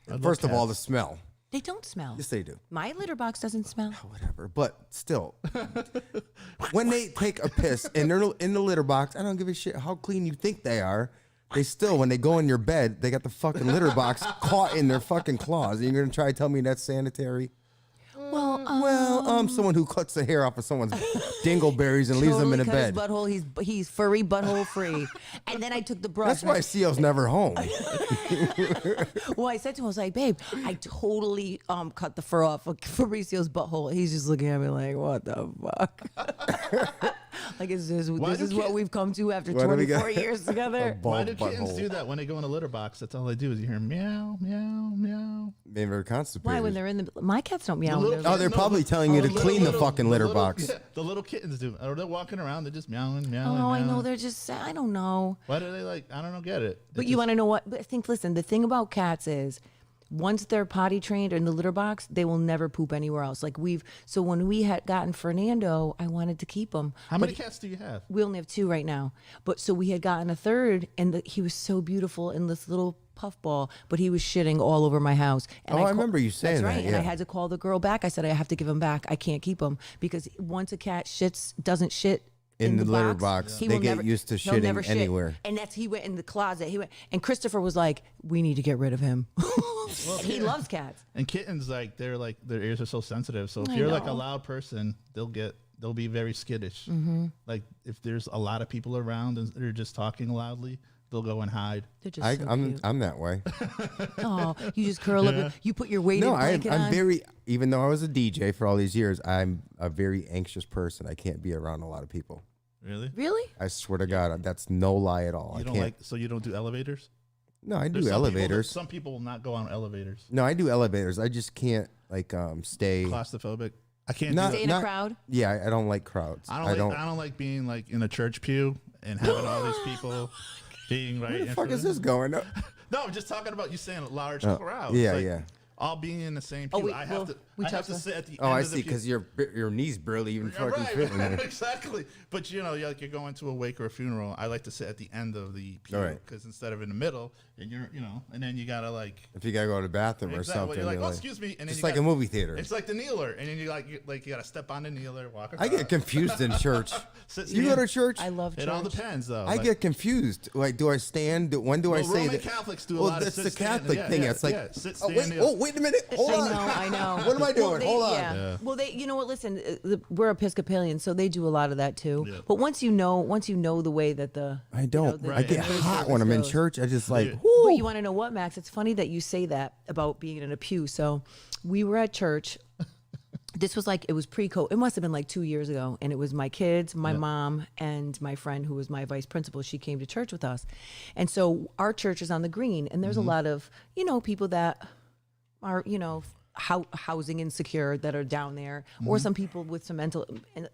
love First of all, the cats. smell. They don't smell. Yes, they do. My litter box doesn't smell. Whatever, but still, when they take a piss and they're in the litter box, I don't give a shit how clean you think they are. They still, when they go in your bed, they got the fucking litter box caught in their fucking claws. And you're gonna try to tell me that's sanitary? Well, Well, someone who cuts the hair off of someone's dingleberries and leaves them in a cut bed. His butthole. He's furry butthole free. And then I took the brush. That's why CO's never home. Well, I said to him, I was like, babe, I totally cut the fur off of Fabricio's butthole. He's just looking at me like, what the fuck? Like, is this Why do what kids- we've come to after Why do we 24 got- years together? Why Bald do kittens butthole. do that when they go in a litter box? That's all they do is you hear meow, meow, meow. Being very constipated. Why, when they're in the... My cats don't meow. when Oh, they're probably telling you to clean the fucking litter box. Yeah, the little kittens do. Or they're walking around, they're just meowing, meowing. Oh, I know. meowing. They're just... I don't know. Why do they like? I don't get it. But you want to know what? But I think, listen, the thing about cats is once they're potty trained in the litter box, they will never poop anywhere else. Like so when we had gotten Fernando, I wanted to keep him. How many cats do you have? We only have 2 right now. But so we had gotten a third, and he was so beautiful in this little puffball, but he was shitting all over my house. And Oh, I remember you saying that's that, right. And I yeah. had to call the girl back. I said, I have to give him back. I can't keep him because once a cat doesn't shit In the litter box, he they will get used to he'll shitting never shit. anywhere. And he went in the closet. And Christopher was like, we need to get rid of him. And he loves cats. And kittens, like their ears are so sensitive. So if I you're like a know. loud person, they'll be very skittish. Mm-hmm. Like if there's a lot of people around and they're just talking loudly, they'll go and hide. They're just so cute. I'm that way. Oh, you just curl up. You put your weighted No, blanket on. I'm very. Even though I was a DJ for all these years, I'm a very anxious person. I can't be around a lot of people. Really? Really? I swear to God, that's no lie at all. You I don't can't. so you don't do elevators? No, I do There's some people that- elevators. Some people will not go on elevators. No, I do elevators. I just can't stay. Claustrophobic. I can't Not- do Stay that. in a crowd? Yeah, I don't like crowds. I don't like being like in a church pew and having all these people being right. Where the in fuck front is of this them. going? No, I'm just talking about you saying large Oh, crowds. yeah, Like, yeah. All being in the same Oh, pew. we- I well, have to. we I have talked to about- sit at the Oh, end I of the see. pew. Because your knees barely even Yeah, fucking fit in there. exactly. But you know, you're going to a wake or a funeral. I like to sit at the end of the pew All right. because instead of in the middle, and and then you gotta like. If you gotta go to the bathroom or Exactly. something, You're like, you're oh, like- excuse me, and then just you like got- a movie theater. It's like the kneeler, and then you gotta step on the kneeler, walk. I get across. confused in church. Sit, You go to stand. church? I love church. It all depends, though. I Like, get confused. Like, do I stand? When do I well, say Roman that? Catholics do a Well, lot of that's sit, the stand, Catholic yeah, thing. yeah, it's like, yeah, sit, oh, stand, wait, kneel. wait a minute. Hold on. I know. What am I doing? Hold on. Yeah. Well, they, you know what? Listen, we're Episcopalians, so they do a lot of that too. Yeah. But once you know the way that the I don't. the I get church hot service when I'm in goes. church. I just like, Yeah. But whoo. you want to know what, Max? It's funny that you say that about being in a pew. So we were at church. This was like, it was pre-COVID. It must have been like 2 years ago. And it was my kids, my mom, and my friend who was my vice principal. She came to church with us. And so our church is on the green. And there's a lot of, people that are, housing insecure that are down there, or some people with some mental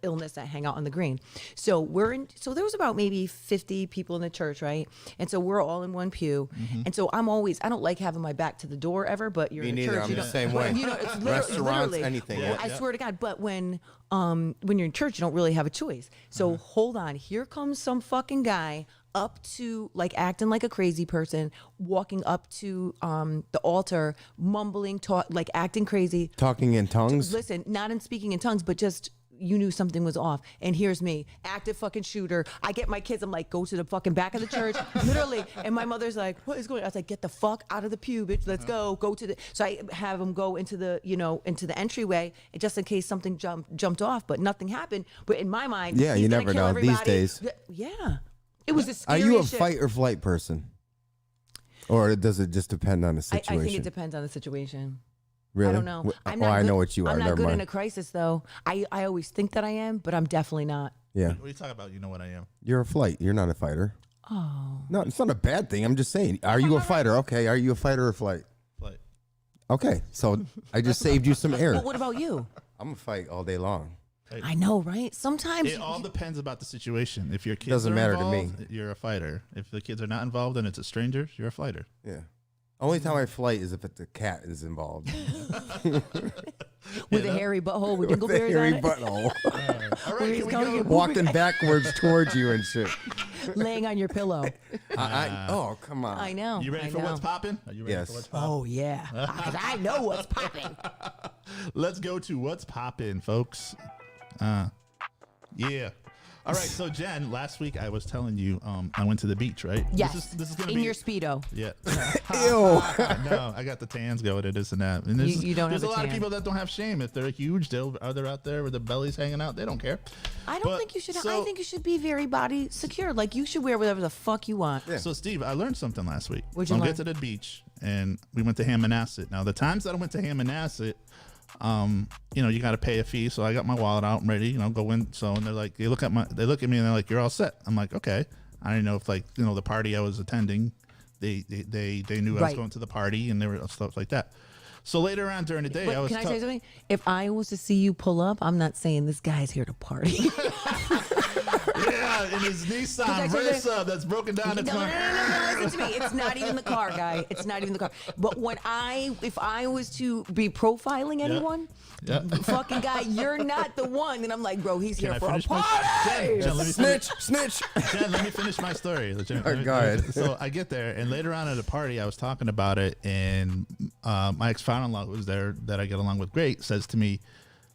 illness that hang out on the green. So so there was about maybe 50 people in the church, right? And so we're all in one pew. And so I don't like having my back to the door ever, but you're Me in a neither. church. I'm you the don't- same but, way. it's Restaurants, literally, anything. Yeah. I swear to God. But when you're in church, you don't really have a choice. So hold on, here comes some fucking guy up to, like, acting like a crazy person, walking up to the altar, mumbling, like acting crazy. Talking in tongues. Listen, not in speaking in tongues, but just you knew something was off. And here's me, active fucking shooter. I get my kids, I'm like, go to the fucking back of the church, literally. And my mother's like, what is going on? I was like, get the fuck out of the pew, bitch. Let's go to the. So I have them go into the, into the entryway, and just in case something jumped off, but nothing happened. But in my mind, Yeah, he's you gonna never kill know these everybody. days. Yeah, it was the Are scariest you a shit. fight or flight person? Or does it just depend on the I situation? think it depends on the situation. Really? I don't know. I'm I good- know what you are. I'm not Never good mind. in a crisis, though. I always think that I am, but I'm definitely not. Yeah. What are you talking about? You know what I am. You're a flight. You're not a fighter. Oh. No, it's not a bad thing. I'm just saying. Are you a fighter? Okay. Are you a fighter or flight? Like, Okay. So I just saved you some air. But what about you? I'm a fight all day long. I know, right? Sometimes it all depends about the situation. If your kids Doesn't are matter to me. involved, you're a fighter. If the kids are not involved and it's a stranger, you're a fighter. Yeah. Only time I flight is if the cat is involved. with a hairy butthole with With the dingleberries hairy on it, All Where right, he's can we going go? to- Walking backwards towards you and shit. laying on your pillow. Oh, come on. I know. You ready I for know. what's popping? Are you ready Yes. for what's popping? Oh yeah, 'cause I know what's popping. Let's go to what's popping, folks. Yeah. All right. So Jen, last week I was telling you I went to the beach, right? Yes, This is gonna in be your speedo. Yeah. Ew. No, I got the tans going and this and that. And You don't there's have a a lot of tan. people that don't have shame. If they're huge, they're out there with their bellies hanging out. They don't care. I don't But- think you should. I so- think you should be very body secure. Like you should wear whatever the fuck you want. Yeah. So Steve, I learned something last week. What'd So you I learn? get to the beach and we went to Hammonasset. Now the times that I went to Hammonasset, you got to pay a fee. So I got my wallet out and ready, go in. So and they look at me and they're like, you're all set. I'm like, okay. I didn't know if the party I was attending, they knew I was Right. going to the party and there were stuff like that. So later on during the day, I But was can I say something? If I was to see you pull up, I'm not saying this guy's here to party. yeah, in his Nissan I told you- Versa that's broken down. No, It's no, no, no, no, listen to me. It's not even the car, guy. It's not even the car. But if I was to be profiling anyone, Yeah. fucking guy, you're not the one. And I'm like, bro, he's Can here I for a finish my party. Jen, let me Snitch, snitch. Jen, let me finish my story. Go ahead. So I get there, and later on at a party, I was talking about it, and my ex-father-in-law, who was there, that I get along with great, says to me,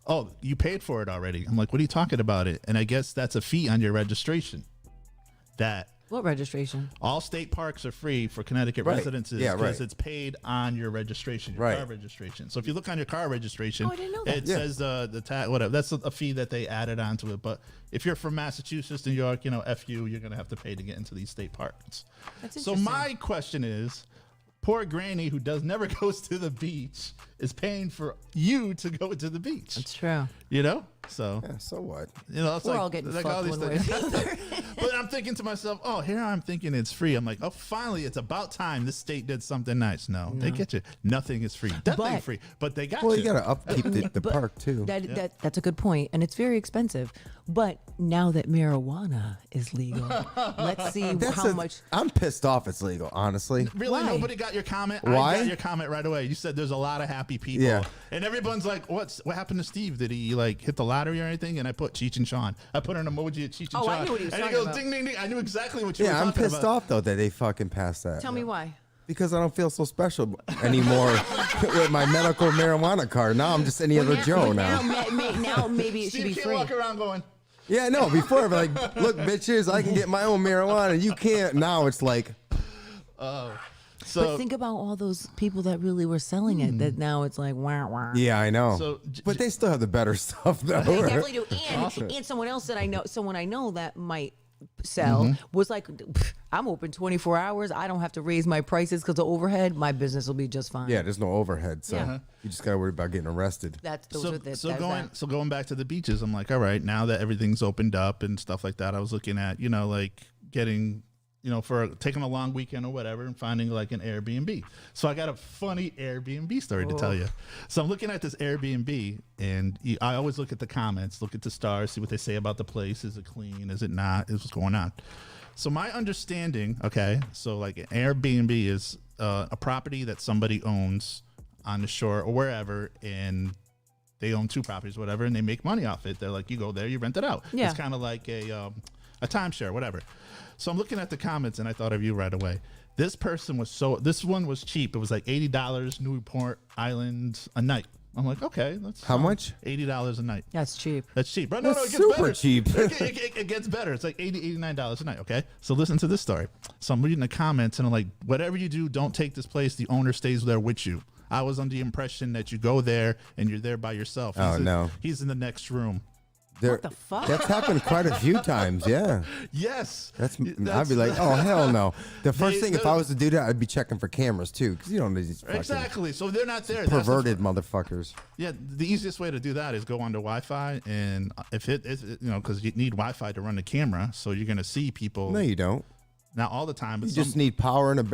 "Oh, you paid for it already." I'm like, "What are you talking about it?" And I guess that's a fee on your registration. That What registration? all state parks are free for Connecticut Right. residences Yeah, because right. it's paid on your registration, your Right. car registration. So if you look on your car registration, Oh, I didn't know that. it Yeah. says the tax, whatever. That's a fee that they added onto it. But if you're from Massachusetts, New York, F you, you're going to have to pay to get into these state parks. That's So interesting. my question is, poor granny who never goes to the beach is paying for you to go to the beach. It's true. So Yeah, so what? it's We're like, all getting like fucked all these one way or things. the other. But I'm thinking to myself, here I'm thinking it's free. I'm like, oh, finally, it's about time this state did something nice. No, they get you. Nothing is free. Nothing But- free. But they got Well, you. you gotta upkeep the But park too. That's a good point, and it's very expensive. But now that marijuana is legal, let's see how much. I'm pissed off. It's legal, honestly. Really, Why? nobody got your comment? Why? I got your comment right away. You said there's a lot of happy people. Yeah. And everyone's like, what happened to Steve? Did he hit the lottery or anything? And I put Cheech and Chong. I put an emoji at Cheech and Oh, Chong. I knew what he was and talking goes, about. ding, ding, ding. I knew exactly what you were Yeah, I'm talking pissed about. off though that they fucking passed that. Tell me why. Because I don't feel so special anymore with my medical marijuana card. Now I'm just any other Joe now. Now maybe it should Steve be can't free. walk around going, Yeah, no. Before, I'm like, look, bitches, I can get my own marijuana. You can't. Now it's like, So But think about all those people that really were selling it. That now it's like wah wah. Yeah, I know. So, but they still have the better stuff, though. They right? definitely do. And someone else that I know, someone I know that might sell was like, I'm open 24 hours. I don't have to raise my prices because of overhead. My business will be just fine. Yeah, there's no overhead, so Yeah. you just gotta worry about getting arrested. That's those so, are the so that's going that. so going back to the beaches, I'm like, all right, now that everything's opened up and stuff like that, I was looking at, like getting, for taking a long weekend or whatever and finding like an Airbnb. So I got a funny Airbnb story to tell you. So I'm looking at this Airbnb and I always look at the comments, look at the stars, see what they say about the place. Is it clean? Is it not? Is what's going on? So my understanding, okay, so like an Airbnb is a property that somebody owns on the shore or wherever, and they own two properties, whatever, and they make money off it. They're like, you go there, you rent it out. Yeah. It's kind of like a timeshare, whatever. So I'm looking at the comments, and I thought of you right away. This one was cheap. It was like $80 Newport Island a night. I'm like, okay, that's How much? $80 a night. That's cheap. That's cheap. Right? That's No, it gets super better. cheap. It gets better. It's like $80, $89 a night. Okay. So listen to this story. So I'm reading the comments and I'm like, whatever you do, don't take this place. The owner stays there with you. I was under the impression that you go there and you're there by yourself. Oh, no. He's in the next room. What the fuck? That's happened quite a few times. Yeah, Yes. I'd be like, oh hell no. The first They- thing, if I was to do that, I'd be checking for cameras too, because you don't need these fucking Exactly. So they're not there. That's the perverted motherfuckers. Yeah, the easiest way to do that is go onto Wi-Fi, and if because you need Wi-Fi to run the camera, so you're gonna see people. No, you don't. Not all the time, but You just need power and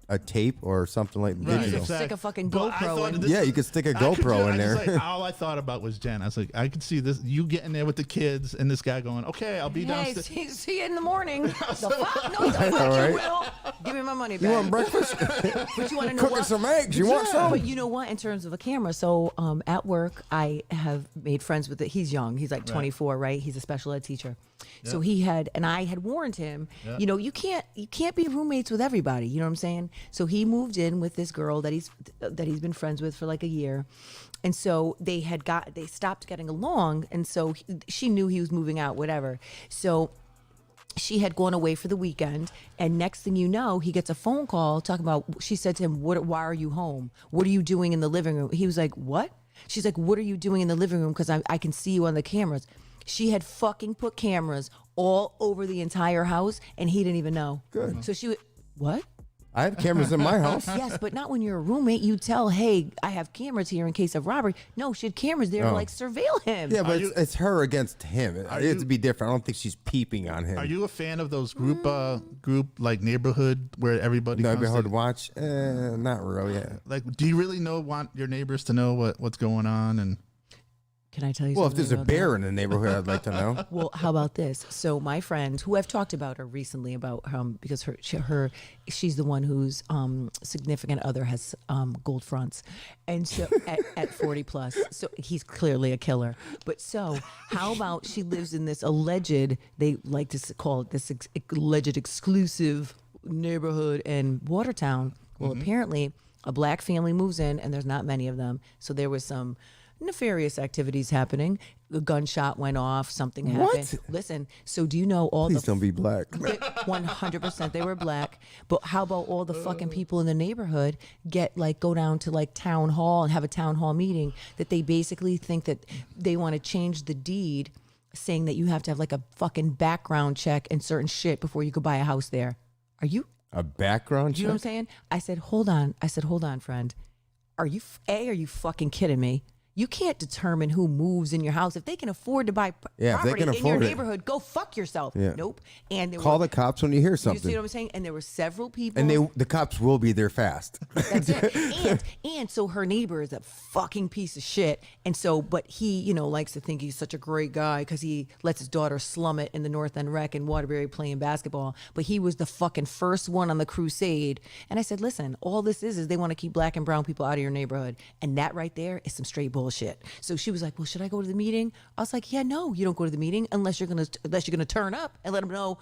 a tape or something like Right, digital. exactly. Stick a fucking But I GoPro thought in. this- Yeah, you could stick a I could GoPro do- in I there. just, like, all I thought about was Jen. I was like, I could see this. You getting there with the kids, and this guy going, "Okay, I'll be Hey, downstairs." see you in the morning. The fuck? No, the I know, fuck right? you will. Give me my money You back. want breakfast? But you want to know Cooking what? some eggs. You want some? But you know what? In terms of a camera, so at work, I have made friends with it. He's young. He's like 24, right? He's a special ed teacher. So I had warned him. Yeah. You can't be roommates with everybody. You know what I'm saying? So he moved in with this girl that he's been friends with for like a year, and so they stopped getting along, and so she knew he was moving out, whatever. So she had gone away for the weekend, and next thing you know, he gets a phone call talking about, she said to him, why are you home? What are you doing in the living room? He was like, what? She's like, what are you doing in the living room? Because I can see you on the cameras. She had fucking put cameras all over the entire house, and he didn't even know. Good. So what? I have cameras in my house. Yes, but not when you're a roommate. You tell, hey, I have cameras here in case of robbery. No, she had cameras there to like surveil him. Yeah, but you- it's her against him. It'd you- be different. I don't think she's peeping on him. Are you a fan of those group like neighborhood where everybody comes Neighborhood to- watch? Not really. like, do you really want your neighbors to know what's going on? And Can I tell you Well, if something there's a about bear in the neighborhood, I'd like to know. Well, how about this? So my friend, who I've talked about her recently about because she's the one whose significant other has gold fronts, and so at 40 plus, so he's clearly a killer. But so how about she lives in this alleged, they like to call it this alleged exclusive neighborhood in Watertown. Well, apparently a black family moves in, and there's not many of them. So there was some nefarious activities happening. The gunshot went off. Something happened. What? Listen. So do you know all Please the don't be black. 100% they were black, but how about all the fucking people in the neighborhood go down to like town hall and have a town hall meeting that they basically think that they want to change the deed, saying that you have to have like a fucking background check and certain shit before you could buy a house there. Are you? A background You know what I'm check? saying? I said, hold on, friend. Are you fucking kidding me? You can't determine who moves in your house. If they can afford to buy Yeah, if they property can in your afford it. neighborhood, go fuck yourself. Yeah. Nope. And there Call were, the cops when you hear you see something. what I'm saying? And there were several people. And the cops will be there fast. That's it. And so her neighbor is a fucking piece of shit. And so, but he, likes to think he's such a great guy because he lets his daughter slum it in the North End Rec in Waterbury playing basketball. But he was the fucking first one on the crusade. And I said, listen, all this is they want to keep black and brown people out of your neighborhood. And that right there is some straight bullshit. So she was like, well, should I go to the meeting? I was like, yeah, no, you don't go to the meeting unless you're gonna turn up and let them know,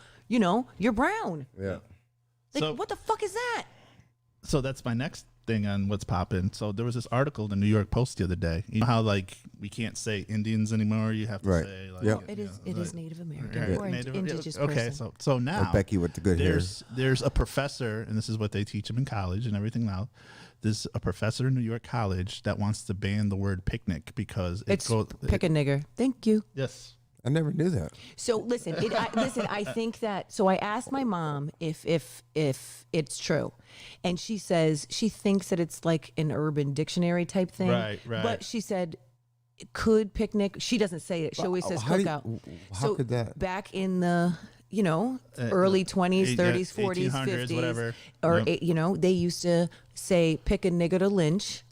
you're brown. Yeah. Like, So- what the fuck is that? so that's my next thing on what's popping. So there was this article in the New York Post the other day. You know how like we can't say Indians anymore? You have to Right. say like Yep. It is Native American Right. or Native- indigenous okay, person. so now Becky with the good hair. there's a professor, and this is what they teach them in college and everything now. There's a professor in New York College that wants to ban the word picnic because it It's goes. pick a nigger. Thank you. Yes. I never knew that. So listen, I think that. So I asked my mom if it's true, and she says she thinks that it's like an Urban Dictionary type thing. Right. But she said, could picnic? She doesn't say it. She always says How do you- cookout. how So could that- back in the early 20s, 30s, 40s, 1800s, 50s, whatever. or Yep. they used to say pick a nigger to lynch.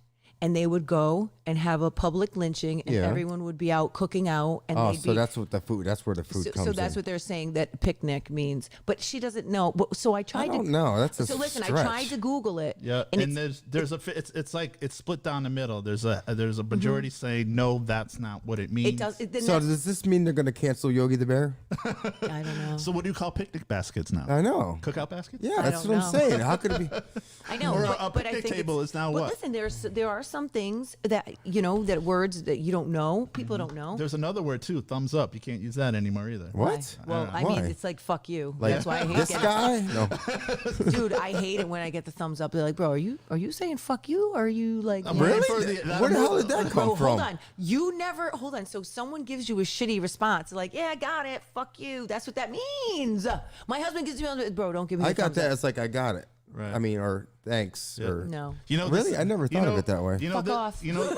And they would go and have a public lynching, and Yeah. everyone would be out cooking out. And Oh, they'd so be, that's what the food. That's where the food comes so that's in. what they're saying that picnic means. But she doesn't know. So I I tried don't to. know. That's a So listen, stretch. I tried to Google it. Yeah, and and it's, there's a it's like it's split down the middle. There's a majority saying no, that's not what it means. it does. Then So that's- does this mean they're going to cancel Yogi the Bear? I don't know. So what do you call picnic baskets now? I know. Cookout baskets? Yeah, that's what don't I'm know. saying. How could it be? I know, Or but, a but I picnic think table it's- is now but what? listen, there are some things that that words that you don't know. People don't know. There's another word too, thumbs up. You can't use that anymore either. What? Well, I Why? mean, it's like fuck you. Like That's why I hate this getting, guy? No. dude. I hate it when I get the thumbs up. They're like, bro, are you saying fuck you? Or are you like I'm Really? waiting for Where the hell did that come Bro, from? hold on. You never hold on. So someone gives you a shitty response, like, "Yeah, I got it. Fuck you." That's what that means. My husband gives me, bro, don't give me. I a got thumbs that up. as like I got it. Right. I mean, or thanks. Or No. You know, Really? I never thought of it that way. You know, Fuck off. You know,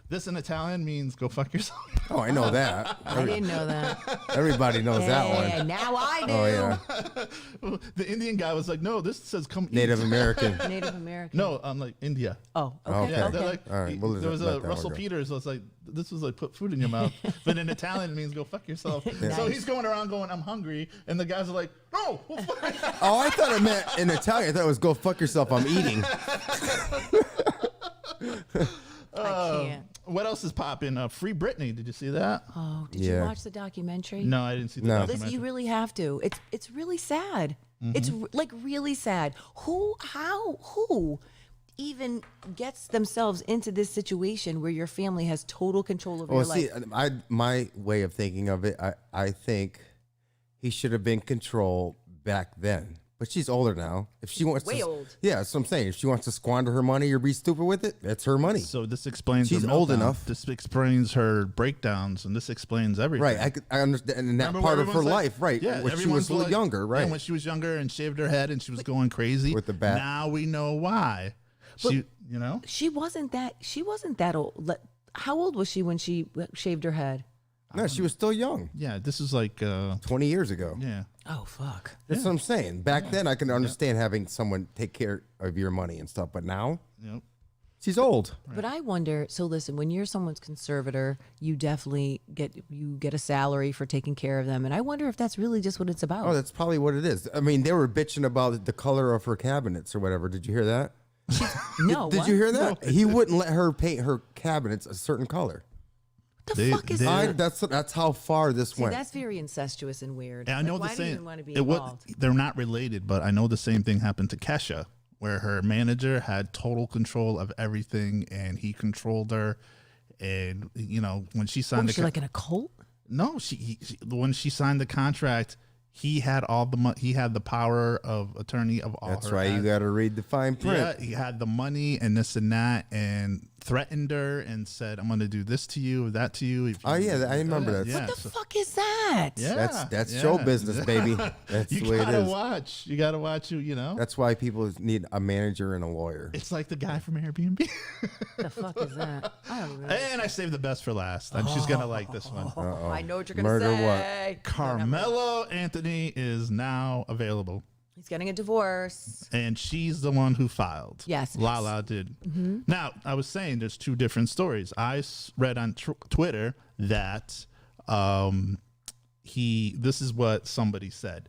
this in Italian means go fuck yourself. Oh, I know that. I didn't know that. Everybody knows that Hey, one. now I do. Oh yeah, The Indian guy was like, no, this says come eat. Native American. Native American. No, I'm like India. Oh, okay. Okay. Yeah, okay. they're like, All right, we'll there was let a that Russell one go. Peters was like, this was like put food in your mouth, but in Italian it means go fuck yourself. So he's going around going, I'm hungry, and the guys are like, no. Well, fuck. Oh, I thought it meant in Italian. I thought it was go fuck yourself. I'm eating. I can't. What else is popping? Free Britney. Did you see that? Oh, did Yeah. you watch the documentary? No, I didn't see the No. documentary. Listen, you really have to. It's really sad. It's like really sad. Who even gets themselves into this situation where your family has total control over Well, your see, life? my way of thinking of it, I think he should have been control back then. But she's older now. If she wants Way to, old. Yeah, that's what I'm saying. If she wants to squander her money or be stupid with it, that's her money. So this explains She's her old meltdown. enough. This explains her breakdowns, and this explains everything. Right, I understand in that Remember part where of her everyone's like- life, right? Yeah, when she everyone's was like- younger, right? Yeah, when she was younger and shaved her head and she was going crazy With the bat. Now we know why. She, you know, She wasn't that old. How old was she when she shaved her head? no, she was still young. yeah. This is like, 20 years ago. yeah. Oh fuck. That's what I'm saying. Back then, I can understand having someone take care of your money and stuff, but now Yep. she's old. But I wonder. So listen, when you're someone's conservator, you definitely get a salary for taking care of them, and I wonder if that's really just what it's about. Oh, that's probably what it is. I mean, they were bitching about the color of her cabinets or whatever. Did you hear that? no, Did what? you hear that? He wouldn't let her paint her cabinets a certain color. The They- fuck is they- that? That's how far this See, went. that's very incestuous and weird. And I know Like, the why do you same. even want to be it was, involved? they're not related, but I know the same thing happened to Kesha, where her manager had total control of everything, and he controlled her. And you know, when she What, signed was she like in a cult? no, when she signed the contract, he had all the he had the power of attorney of all. That's her why you assets. got to read the fine print. Yeah, he had the money and this and that, and threatened her and said, "I'm going to do this to you, that to you." If you Oh, yeah, I remember that. Yeah, What the so- fuck is that? yeah, That's yeah. show business, baby. That's You the way it gotta is. watch. You gotta watch. You know. That's why people need a manager and a lawyer. It's like the guy from Airbnb. The fuck is that? I don't even know. And I saved the best for last. And she's gonna like this one. I know what you're gonna Murder say. Carmelo Anthony is now available. He's getting a divorce. And she's the one who filed. Yes. Lala did. Now, I was saying there's two different stories. I read on Twitter that this is what somebody said.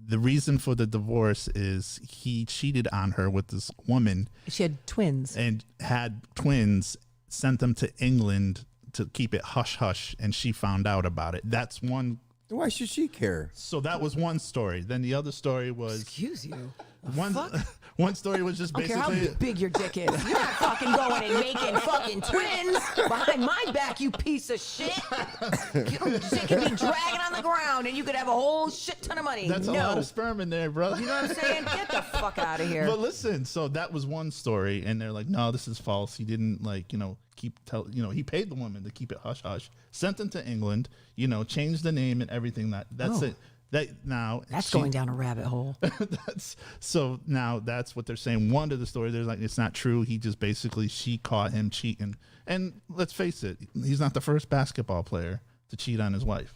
The reason for the divorce is he cheated on her with this woman She had twins. and had twins, sent them to England to keep it hush hush, and she found out about it. That's one. Why should she care? So that was one story. Then the other story was Excuse you. one. One story was just I don't care how basically. big your dick is. You're not fucking going and making fucking twins behind my back, you piece of shit. Your dick could be dragging on the ground and you could have a whole shit ton of money. That's a lot of sperm in there, bro. You know what I'm saying? Get the fuck out of here. But listen, so that was one story, and they're like, no, this is false. He didn't he paid the woman to keep it hush hush, sent them to England, changed the name and everything. That's it. That's going down a rabbit hole. So now that's what they're saying. One of the story, they're like, it's not true. He just basically, she caught him cheating. And let's face it, he's not the first basketball player to cheat on his wife.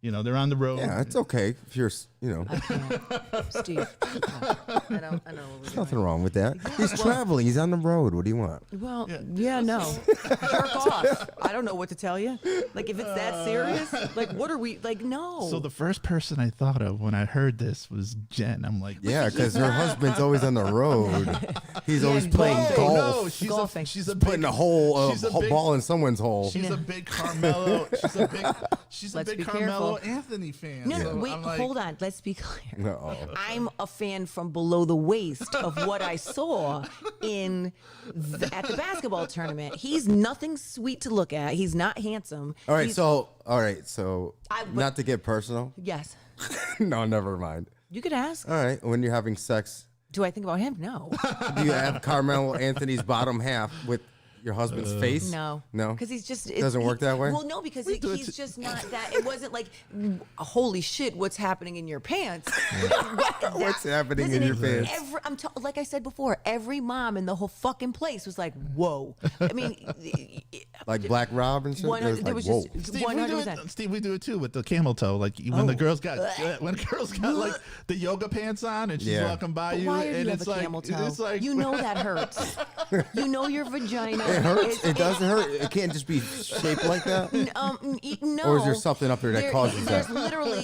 They're on the road. Yeah, it's okay if you're, I can't. Steve. I know what we're There's doing. nothing wrong with that. He's traveling. He's on the road. What do you want? Well, yeah, no. Jerk off. I don't know what to tell you. Like, if it's that serious, like, what are we, like, no. So the first person I thought of when I heard this was Jen. I'm like, Yeah, because her husband's always on the road. He's always playing golf. golf. Golfing. she's a Putting a whole ball in someone's hole. She's a big Carmelo. She's a Let's big be Carmelo careful. Anthony fan. No, So wait, I'm like, hold on. Let's be clear. Uh-oh. I'm a fan from below the waist of what I saw at the basketball tournament. He's nothing sweet to look at. He's not handsome. All right, He's- so but- not to get personal. yes, No, never mind. you could ask. All right, when you're having sex, Do I think about him? No, do you have Carmelo Anthony's bottom half with your husband's face? no, No? because he's just Doesn't work that way? Well, no, because do it he's to- just not that. It wasn't like, holy shit, what's happening in your pants? What's happening in your pants? Like I said before, every mom in the whole fucking place was like, whoa. I mean, Like Black Rob and shit? It was there like, was whoa. just Steve, 100%. we do it too with the camel toe. Like when the Oh. girls got like the yoga pants on and she's Yeah. walking by But you, why do and you have it's a like camel toe? it's like You know that hurts. You know your vagina. It hurts? It doesn't hurt? It can't just be shaped like that? No. Or is there something up there that causes there's that? literally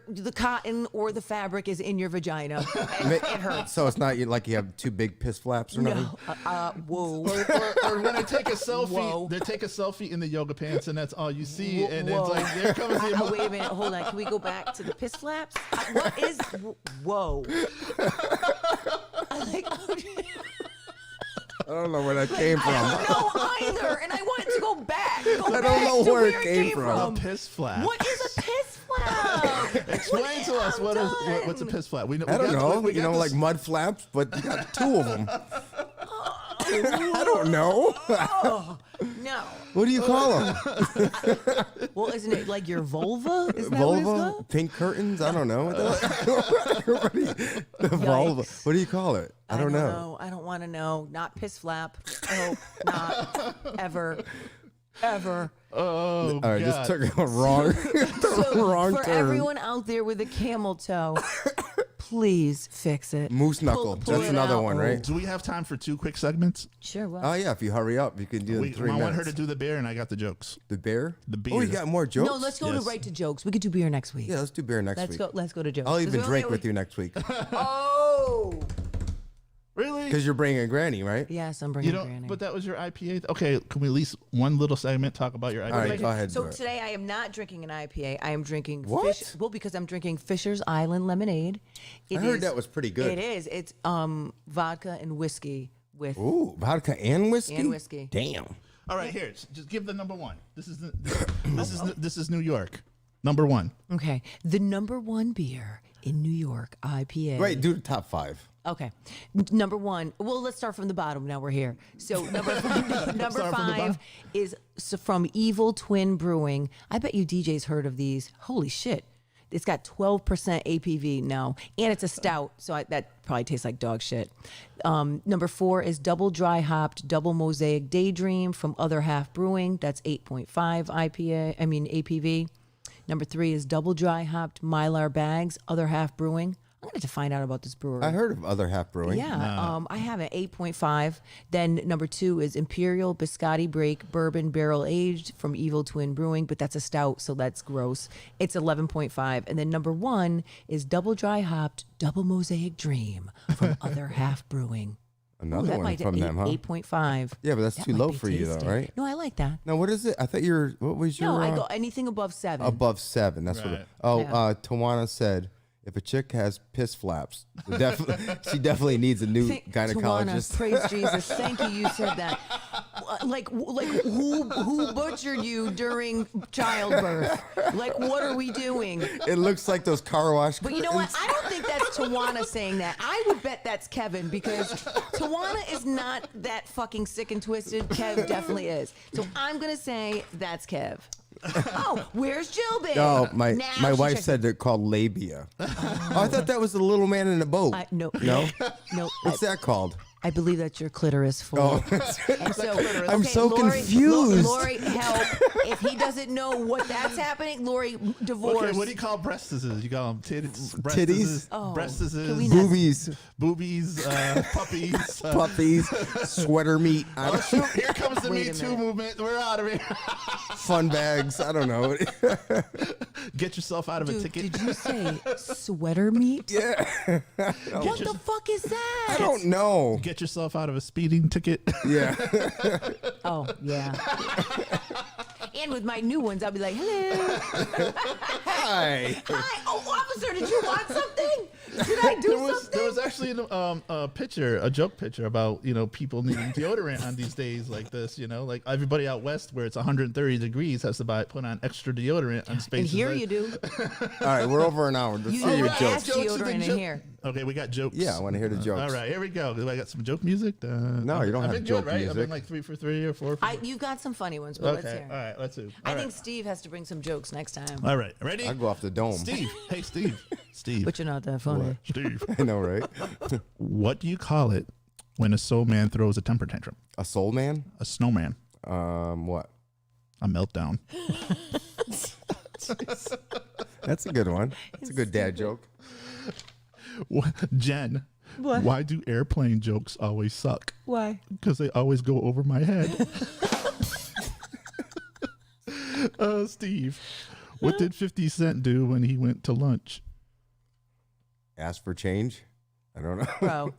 the cotton or the fabric is in your vagina. And it hurts. So it's not like you have two big piss flaps or nothing? No. Whoa. or when they take a selfie, Whoa. they take a selfie in the yoga pants, and that's all you see. And Whoa. it's like there comes the Wait a minute. Hold on. Can we go back to the piss flaps? What is? Whoa. Like, I don't know where that came I from. don't know either, and I wanted to go back. Go I don't back know to where it came from. a piss flap. What is a piss flap? Explain to us what's a piss flap. We know. I don't know. We got like this- mud flaps, but you got two of them. I don't know. No. What do you call them? Well, isn't it like your vulva? Isn't that what it's Vulva? called? Pink curtains? I don't know. The vulva. Yikes. What do you call it? I don't know. I don't want to know. Not piss flap. I hope not. Ever. Ever. Oh, All right, God. just took a wrong, So wrong for turn. everyone out there with a camel toe, please fix it. Moose knuckle. Pull That's it another out. one, right? Do we have time for 2 quick segments? Sure. Well. Oh yeah, if you hurry up, you can do it in 3 I minutes. want her to do the bear, and I got the jokes. the bear. The Oh, you beer. got more jokes? no, let's go Yes. to right to jokes. We could do beer next week. Yeah, let's do beer next Let's week. go. Let's go to jokes. I'll 'Cause even we drink only- with you next week Oh. Really? because you're bringing Granny, right? Yes, I'm You bringing know, Granny. but that was your IPA. Okay, can we at least one little segment talk about your IPA? All right, go ahead. So do it. today I am not drinking an IPA. I am drinking What? Well, because I'm drinking Fisher's Island lemonade. I heard that was pretty good. It is. It's vodka and whiskey with. Ooh, vodka and whiskey. And whiskey. Damn. All right, here, just give the number one. This is New York. Number one. Okay, the number one beer in New York IPA. Wait, do the top 5. Okay, number one. Well, let's start from the bottom. Now we're here. So number Start from the 5 bottom. is from Evil Twin Brewing. I bet you DJ's heard of these. Holy shit! It's got 12% APV now, and it's a stout, so that probably tastes like dog shit. Number 4 is Double Dry Hopped Double Mosaic Daydream from Other Half Brewing. That's 8.5 APV. Number 3 is Double Dry Hopped Mylar Bags, Other Half Brewing. I'm going to find out about this brewery. I heard of Other Half Brewing. Yeah, I have an 8.5. Then number 2 is Imperial Biscotti Break Bourbon Barrel Aged from Evil Twin Brewing, but that's a stout, so that's gross. It's 11.5. And then number 1 is Double Dry Hopped Double Mosaic Dream from Other Half Brewing. Another that one might from them, huh? 8.5. Yeah, but that's That too might low be for you, though, tasty. right? No, I like that. Now, what is it? I thought what was your No, I go anything above 7. above 7? That's what. Right. Oh, Yeah. Tawana said If a chick has piss flaps, she definitely needs a new gynecologist. Tawana, praise Jesus. Thank you. You said that. Like who butchered you during childbirth? Like, what are we doing? It looks like those car wash. But you know what? I don't think that's Tawana saying that. I would bet that's Kevin because Tawana is not that fucking sick and twisted. Kev definitely is. So I'm gonna say that's Kev. Oh, where's Jill been? Oh, my Now she wife checked- said they're called labia. Oh, I thought that was the little man in the boat. No. No? No. What's that called? I believe that's your clitoris for. Oh, And so, I'm so confused. Lori, help. If he doesn't know what that's happening, Lori, divorce. Okay, what do you call breastises? You call them titties? Titties? Oh, Breastises? can we not- boobies, Boobies, puppies. puppies, sweater meat, Oh, shoot, here comes the Wait Me a Too minute. movement. We're out of here. fun bags. I don't know. Get yourself out of a Dude, ticket. did you say sweater meat? Yeah. What the fuck is that? I don't know. Get yourself out of a speeding ticket. Yeah. Oh, yeah. And with my new ones, I'll be like, hello. Hi. Hi. Oh, officer, did you want something? Did I do something? There was actually a picture, a joke picture about, people needing deodorant on these days like this, like everybody out west where it's 130 degrees has to put on extra deodorant on And spaces. here like- you do. All right, we're over an hour. Let's You see your ass jokes. Jokes are the deodorant in joke- here. Okay, we got jokes. Yeah, I want to hear the jokes. All right, here we go. I got some joke music. No, you don't I've have been joke good, right? I've music. been like 3 for 3 or 4 for You've got some funny ones, but let's Okay, hear. all right, let's do. I All think right. Steve has to bring some jokes next time. All right, ready? I go off the dome. Steve. Hey, Steve. Steve. But you're not that funny. Steve. I know, right? What do you call it when a soul man throws a temper tantrum? A soul man? A snowman. What? A meltdown. That's a good one. That's a good dad joke. Jen. What? Why do airplane jokes always suck? Why? Because they always go over my head. Steve. What did 50 Cent do when he went to lunch? Ask for change? I don't know. Bro,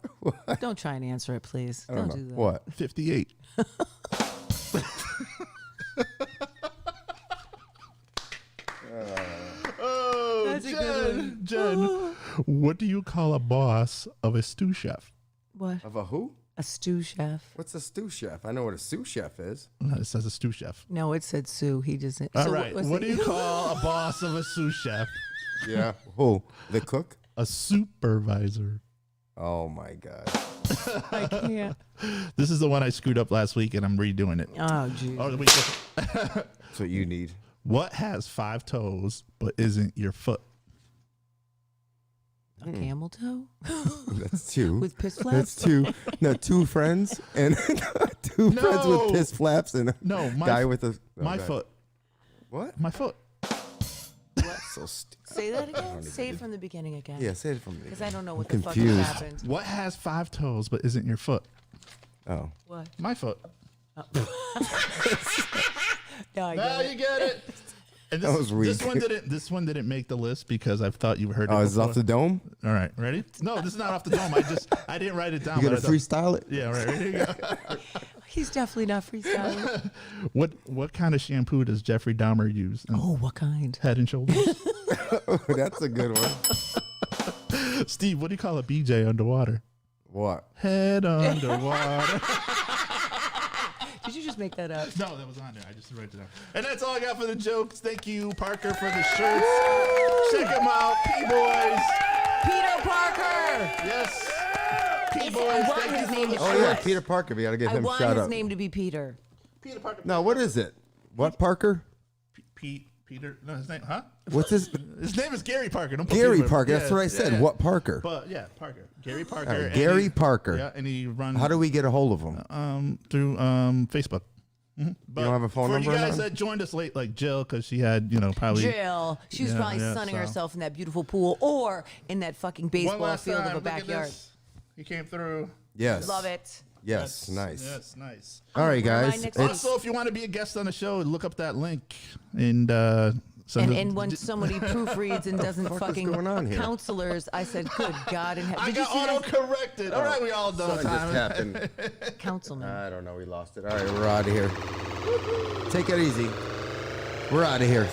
don't try and answer it, please. I Don't don't do know. that. What? 58. Oh, That's a good Jen, what do you call a boss of a stew chef? What? Of a who? A stew chef. What's a stew chef? I know what a sous chef is. It says a stew chef. No, it said Sue. He doesn't. All so right. What do you call a boss of a sous chef? Yeah. Who? The cook? A supervisor. Oh my God. I can't. This is the one I screwed up last week, and I'm redoing it. Oh, geez. Oh, the week. That's what you need. What has 5 toes but isn't your foot? A camel toe? That's two. With piss That's flaps? two. No, two friends and two friends No. with piss flaps and a No, guy with a my God. foot. What? My foot. So stupid. Say that again. Say it from the beginning again. Yeah, say it from me. Because I don't know what I'm the fuck confused. happened. What has 5 toes but isn't your foot? Oh. What? My foot. Yeah, I Now get you it. get it. And That was weak. This one didn't make the list because I thought you heard it. Oh, is it before. off the dome? All right, ready? No, this is not off the dome. I didn't write it down. You but gonna I thought- freestyle it? Yeah, all right. Here you go. He's definitely not freestyling. What kind of shampoo does Jeffrey Dahmer use? Oh, what kind? Head and Shoulders. That's a good one. Steve, what do you call a BJ underwater? What? Head underwater. Did you just make that up? No, that was on there. I just wrote it down. And that's all I got for the jokes. Thank you, Parker, for the shirts. Check them out, P-Boys. Peter Parker! Yes. I P-Boys, want thank his you for name the to Oh be yeah, Alex. Peter Parker. We gotta give I him a want shout his out. name to be Peter. Peter Parker. No, what is it? What Parker? Peter. No, his name, huh? What's his? His name is Gary Parker. Don't put Gary Peter- Parker. That's Yeah, what I said. yeah. What Parker? But yeah, Parker. Gary Parker. All right, and Gary he- Parker. Yeah, and he runs How do we get a hold of him? through Facebook. But don't have a phone for number you or guys nothing? that joined us late, like Jill, because she had, probably Jill. She was Yeah, probably yeah, sunning so. herself in that beautiful pool or in that fucking one baseball last field time. of a Look at backyard. this. He came through. Yes. Love it. Yes. Nice. Yes, nice. All right, Where am I guys. next It's, Also, if you want to be a guest on the show, look up that link and send it- And when somebody proofreads and doesn't fuck is fucking going on here? Counselors, I said, good God in heaven. I Did you got see auto that? corrected. All right, we all done something just time. happened. Councilman. I don't know. We lost it. All right, we're out of here. Take it easy. We're out of here.